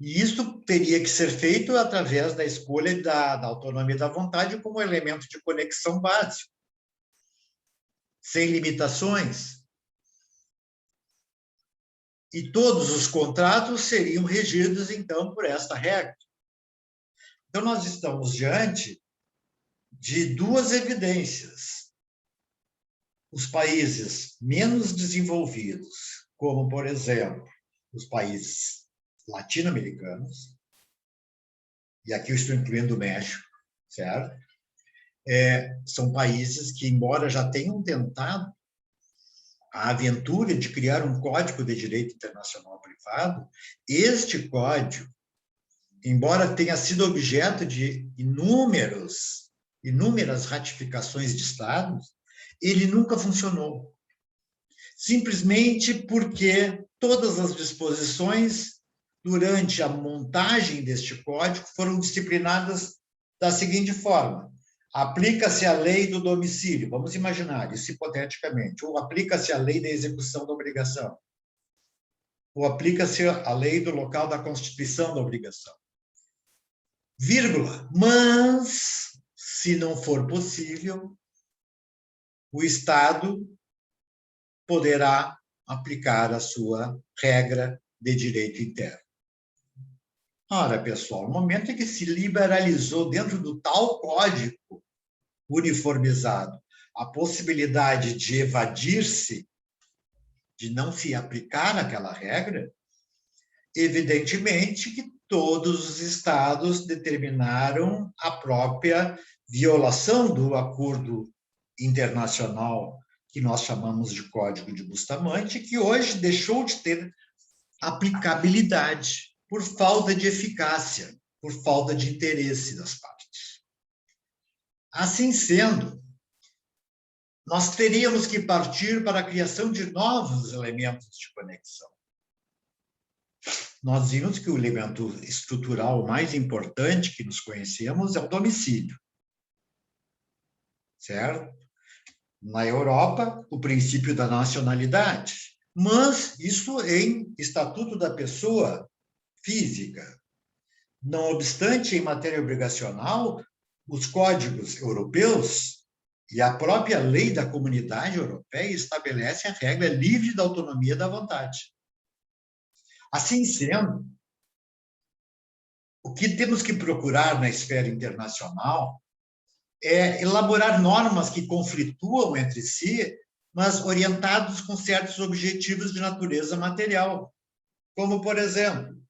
Speaker 1: E isso teria que ser feito através da escolha da autonomia da vontade como elemento de conexão básico, sem limitações. E todos os contratos seriam regidos, então, por esta regra. Então, nós estamos diante de duas evidências. Os países menos desenvolvidos, como, por exemplo, os países latino-americanos, e aqui eu estou incluindo o México, certo? São países que, embora já tenham tentado a aventura de criar um código de direito internacional privado, este código, embora tenha sido objeto de inúmeras ratificações de Estados, ele nunca funcionou. Simplesmente porque todas as disposições, durante a montagem deste código, foram disciplinadas da seguinte forma: aplica-se a lei do domicílio, vamos imaginar isso hipoteticamente, ou aplica-se a lei da execução da obrigação, ou aplica-se a lei do local da constituição da obrigação. Vírgula, mas, se não for possível, o Estado poderá aplicar a sua regra de direito interno. Ora, pessoal, no momento em que se liberalizou dentro do tal código uniformizado a possibilidade de evadir-se, de não se aplicar aquela regra, evidentemente que todos os estados determinaram a própria violação do acordo internacional que nós chamamos de Código de Bustamante, que hoje deixou de ter aplicabilidade por falta de eficácia, por falta de interesse das partes. Assim sendo, nós teríamos que partir para a criação de novos elementos de conexão. Nós vimos que o elemento estrutural mais importante que nos conhecemos é o domicílio, certo? Na Europa, o princípio da nacionalidade, mas isso em Estatuto da Pessoa Física. Não obstante, em matéria obrigacional, os códigos europeus e a própria lei da Comunidade Europeia estabelecem a regra livre da autonomia da vontade. Assim sendo, o que temos que procurar na esfera internacional é elaborar normas que conflituam entre si, mas orientados com certos objetivos de natureza material, como, por exemplo,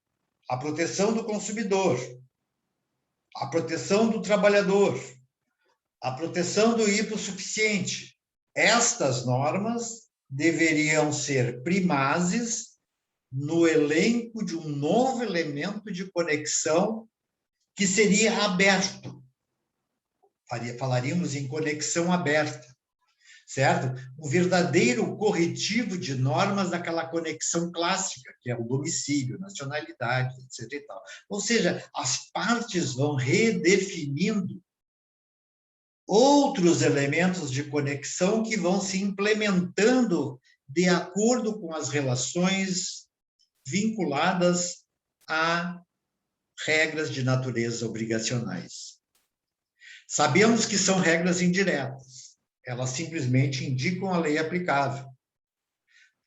Speaker 1: a proteção do consumidor, a proteção do trabalhador, a proteção do hipossuficiente. Estas normas deveriam ser primazes no elenco de um novo elemento de conexão que seria aberto. Falaríamos em conexão aberta, certo? Um verdadeiro corretivo de normas daquela conexão clássica, que é o domicílio, nacionalidade, etc. E tal. Ou seja, as partes vão redefinindo outros elementos de conexão que vão se implementando de acordo com as relações vinculadas a regras de natureza obrigacionais. Sabemos que são regras indiretas, elas simplesmente indicam a lei aplicável.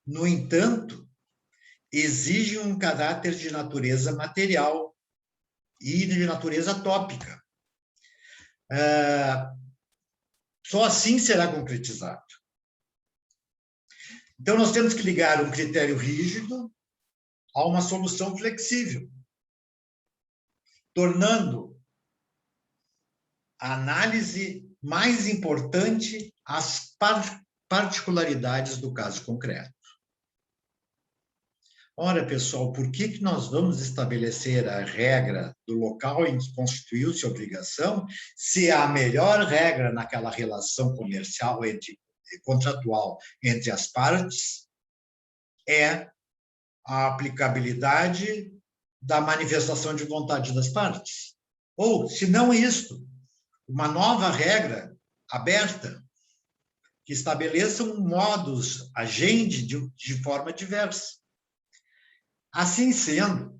Speaker 1: No entanto, exigem um caráter de natureza material e de natureza tópica. Só assim será concretizado. Então, nós temos que ligar um critério rígido a uma solução flexível, tornando a análise mais importante as particularidades do caso concreto. Ora, pessoal, por que nós vamos estabelecer a regra do local em que constituiu-se a obrigação, se a melhor regra naquela relação comercial contratual entre as partes é a aplicabilidade da manifestação de vontade das partes? Ou, se não isto, uma nova regra aberta que estabeleça um modus agendi de forma diversa. Assim sendo,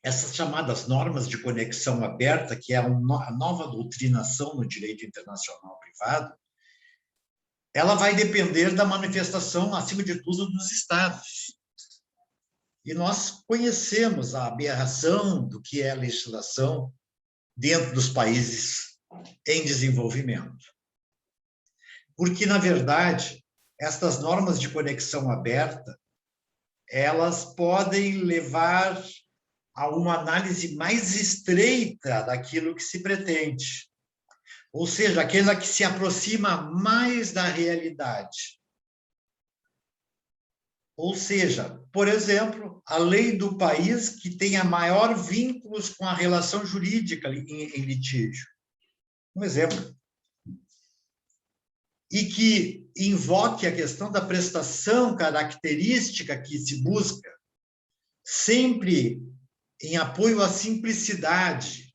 Speaker 1: essas chamadas normas de conexão aberta, que é a nova doutrinação no direito internacional privado, ela vai depender da manifestação, acima de tudo, dos Estados. E nós conhecemos a aberração do que é a legislação dentro dos países em desenvolvimento. Porque, na verdade, estas normas de conexão aberta, elas podem levar a uma análise mais estreita daquilo que se pretende. Ou seja, aquela que se aproxima mais da realidade. Ou seja, por exemplo, a lei do país que tenha maior vínculos com a relação jurídica em litígio. Um exemplo. E que invoque a questão da prestação característica que se busca, sempre em apoio à simplicidade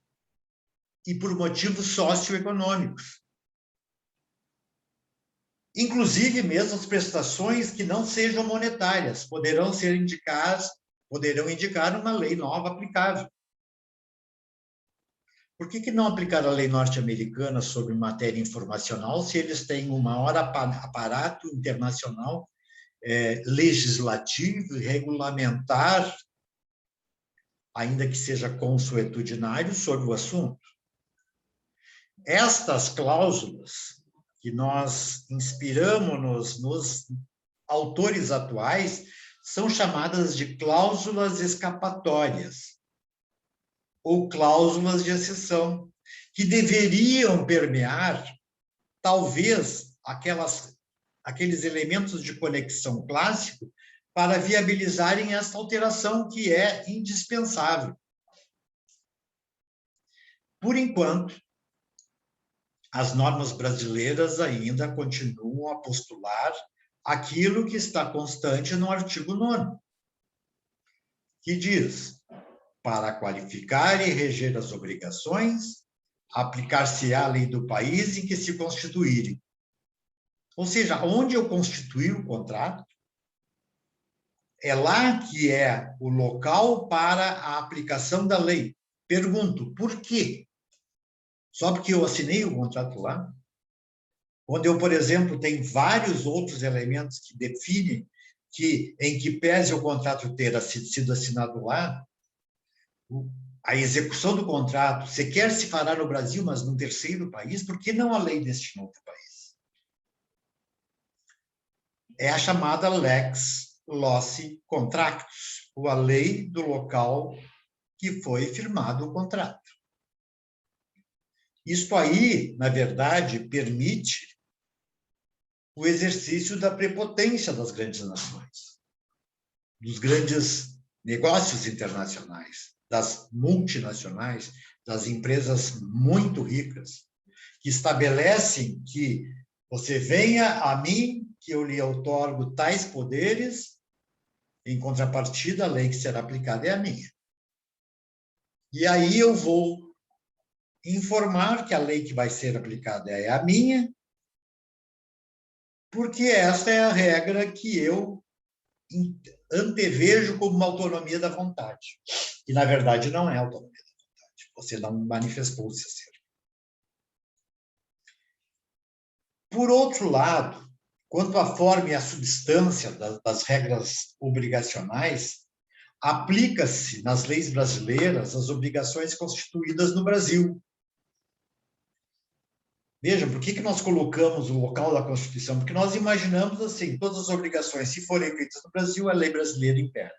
Speaker 1: e por motivos socioeconômicos. Inclusive, mesmo as prestações que não sejam monetárias poderão indicar uma lei nova aplicável. Por que não aplicar a lei norte-americana sobre matéria informacional se eles têm um maior aparato internacional legislativo e regulamentar, ainda que seja consuetudinário, sobre o assunto? Estas cláusulas que nós inspiramos nos autores atuais são chamadas de cláusulas escapatórias ou cláusulas de exceção, que deveriam permear, talvez, aqueles elementos de conexão clássico para viabilizarem esta alteração que é indispensável. Por enquanto, as normas brasileiras ainda continuam a postular aquilo que está constante no artigo 9º, que diz: para qualificar e reger as obrigações, aplicar-se-á a lei do país em que se constituírem. Ou seja, onde eu constituí o contrato, é lá que é o local para a aplicação da lei. Pergunto, por quê? Só porque eu assinei o contrato lá? Quando eu, por exemplo, tenho vários outros elementos que definem que, em que pese o contrato ter sido assinado lá, a execução do contrato sequer se fará no Brasil, mas num terceiro país, por que não a lei deste outro país? É a chamada lex loci contractus, ou a lei do local que foi firmado o contrato. Isto aí, na verdade, permite o exercício da prepotência das grandes nações, dos grandes negócios internacionais, das multinacionais, das empresas muito ricas, que estabelecem que você venha a mim, que eu lhe outorgo tais poderes, em contrapartida, a lei que será aplicada é a minha. E aí eu vou informar que a lei que vai ser aplicada é a minha, porque esta é a regra que eu antevejo como uma autonomia da vontade. E, na verdade, não é autonomia da vontade. Você não manifestou-se a ser. Por outro lado, quanto à forma e à substância das regras obrigacionais, aplica-se nas leis brasileiras as obrigações constituídas no Brasil. Vejam, por que nós colocamos o local da Constituição? Porque nós imaginamos assim, todas as obrigações, se forem feitas no Brasil, a lei brasileira impera.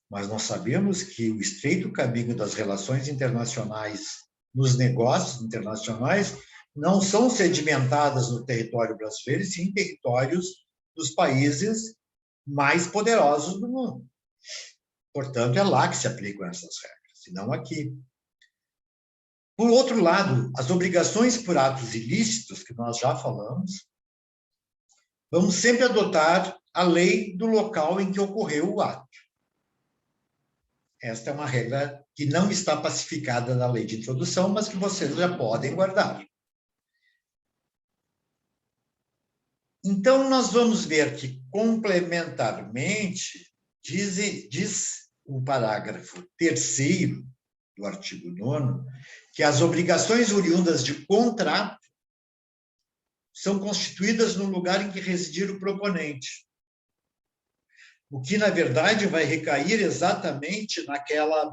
Speaker 1: Mas nós sabemos que o estreito caminho das relações internacionais, nos negócios internacionais, não são sedimentadas no território brasileiro, e sim em territórios dos países mais poderosos do mundo. Portanto, é lá que se aplicam essas regras, e não aqui. Por outro lado, as obrigações por atos ilícitos, que nós já falamos, vamos sempre adotar a lei do local em que ocorreu o ato. Esta é uma regra que não está pacificada na lei de introdução, mas que vocês já podem guardar. Então, nós vamos ver que, complementarmente, diz o parágrafo 3º do artigo 9º, que as obrigações oriundas de contrato são constituídas no lugar em que residir o proponente. o que, na verdade, vai recair exatamente naquela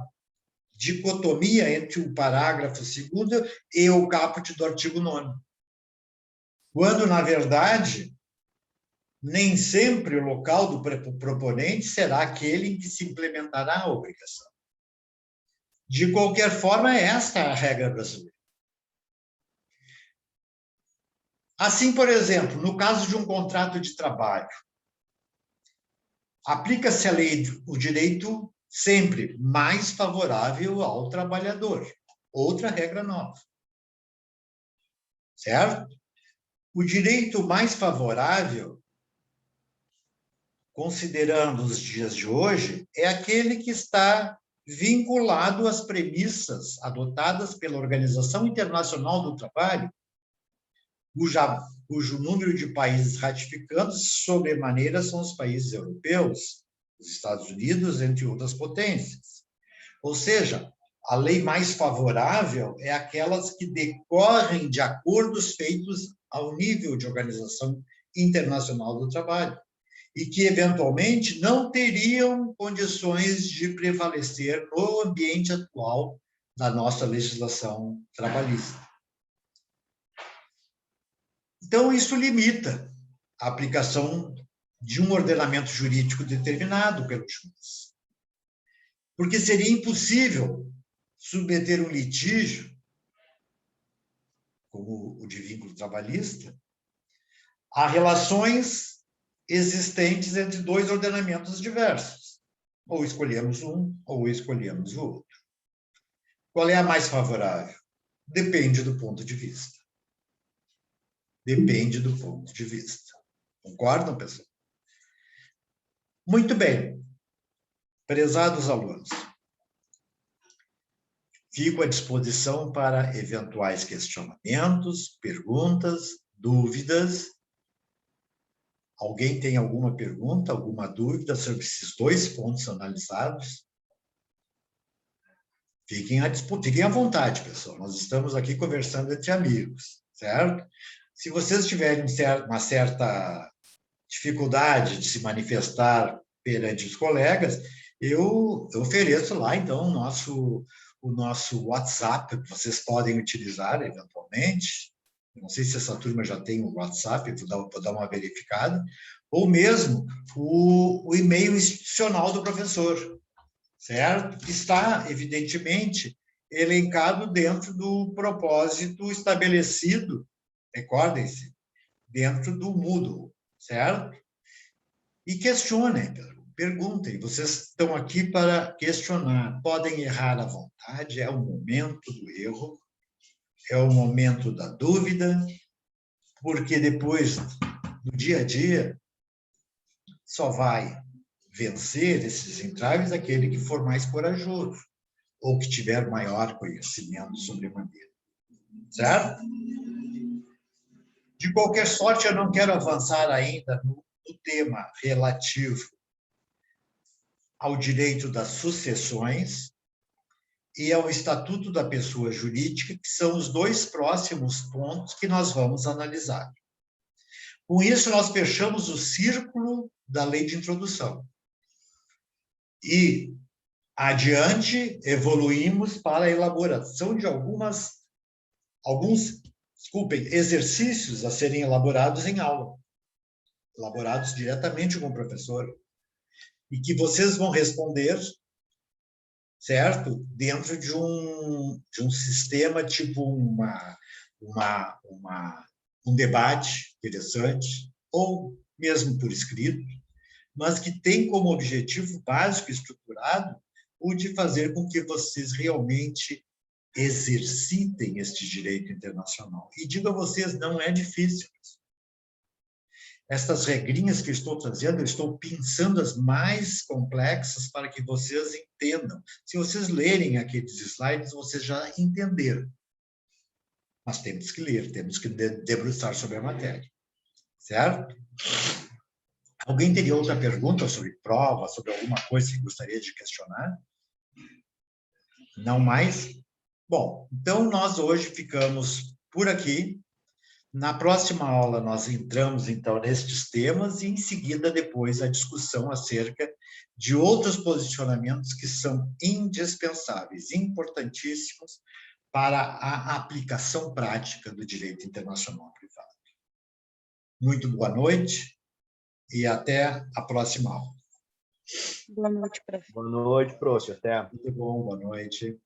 Speaker 1: dicotomia entre o parágrafo 2º e o caput do artigo 9º. Quando, na verdade, nem sempre o local do proponente será aquele em que se implementará a obrigação. De qualquer forma, esta é a regra brasileira. Assim, por exemplo, no caso de um contrato de trabalho, aplica-se a lei, o direito sempre mais favorável ao trabalhador. Outra regra nova. Certo? O direito mais favorável, considerando os dias de hoje, é aquele que está vinculado às premissas adotadas pela Organização Internacional do Trabalho, cujo número de países ratificantes, sobremaneira, são os países europeus, os Estados Unidos, entre outras potências. Ou seja, a lei mais favorável é aquelas que decorrem de acordos feitos ao nível de Organização Internacional do Trabalho e que, eventualmente, não teriam condições de prevalecer no ambiente atual da nossa legislação trabalhista. Então, isso limita a aplicação de um ordenamento jurídico determinado pelo juiz. Porque seria impossível submeter um litígio, como o de vínculo trabalhista, a relações existentes entre dois ordenamentos diversos. Ou escolhemos um, ou escolhemos o outro. Qual é a mais favorável? Depende do ponto de vista. Depende do ponto de vista. Concordam, pessoal? Muito bem. Prezados alunos, fico à disposição para eventuais questionamentos, perguntas, dúvidas. Alguém tem alguma pergunta, alguma dúvida sobre esses dois pontos analisados? Fiquem à vontade, pessoal. Nós estamos aqui conversando entre amigos, certo? Se vocês tiverem uma certa dificuldade de se manifestar perante os colegas, eu ofereço lá, então, o nosso WhatsApp, que vocês podem utilizar, eventualmente. Não sei se essa turma já tem o WhatsApp, vou dar uma verificada. Ou mesmo o e-mail institucional do professor, certo? Que está, evidentemente, elencado dentro do propósito estabelecido, recordem-se, dentro do Moodle, certo? E questionem, perguntem, vocês estão aqui para questionar, podem errar à vontade, é o momento do erro, é o momento da dúvida, porque depois, no dia a dia, só vai vencer esses entraves aquele que for mais corajoso, ou que tiver maior conhecimento sobre a maneira. Certo? De qualquer sorte, eu não quero avançar ainda no tema relativo ao direito das sucessões e ao Estatuto da Pessoa Jurídica, que são os dois próximos pontos que nós vamos analisar. Com isso, nós fechamos o círculo da lei de introdução. E, adiante, evoluímos para a elaboração de alguns exercícios a serem elaborados em aula, elaborados diretamente com o professor, e que vocês vão responder, certo? Dentro de um sistema tipo um debate interessante, ou mesmo por escrito, mas que tem como objetivo básico e estruturado o de fazer com que vocês realmente exercitem este direito internacional. E digo a vocês, não é difícil. Estas regrinhas que eu estou trazendo, eu estou pensando as mais complexas para que vocês entendam. Se vocês lerem aqueles slides, vocês já entenderam. Mas temos que ler, temos que debruçar sobre a matéria. Certo? Alguém teria outra pergunta sobre prova, sobre alguma coisa que gostaria de questionar? Não mais? Bom, então nós hoje ficamos por aqui. Na próxima aula, nós entramos, então, nestes temas e, em seguida, depois, a discussão acerca de outros posicionamentos que são indispensáveis, importantíssimos para a aplicação prática do direito internacional privado. Muito boa noite e até a próxima aula.
Speaker 2: Boa noite, prof.
Speaker 3: Boa noite, prof. Até.
Speaker 1: Muito bom, boa noite.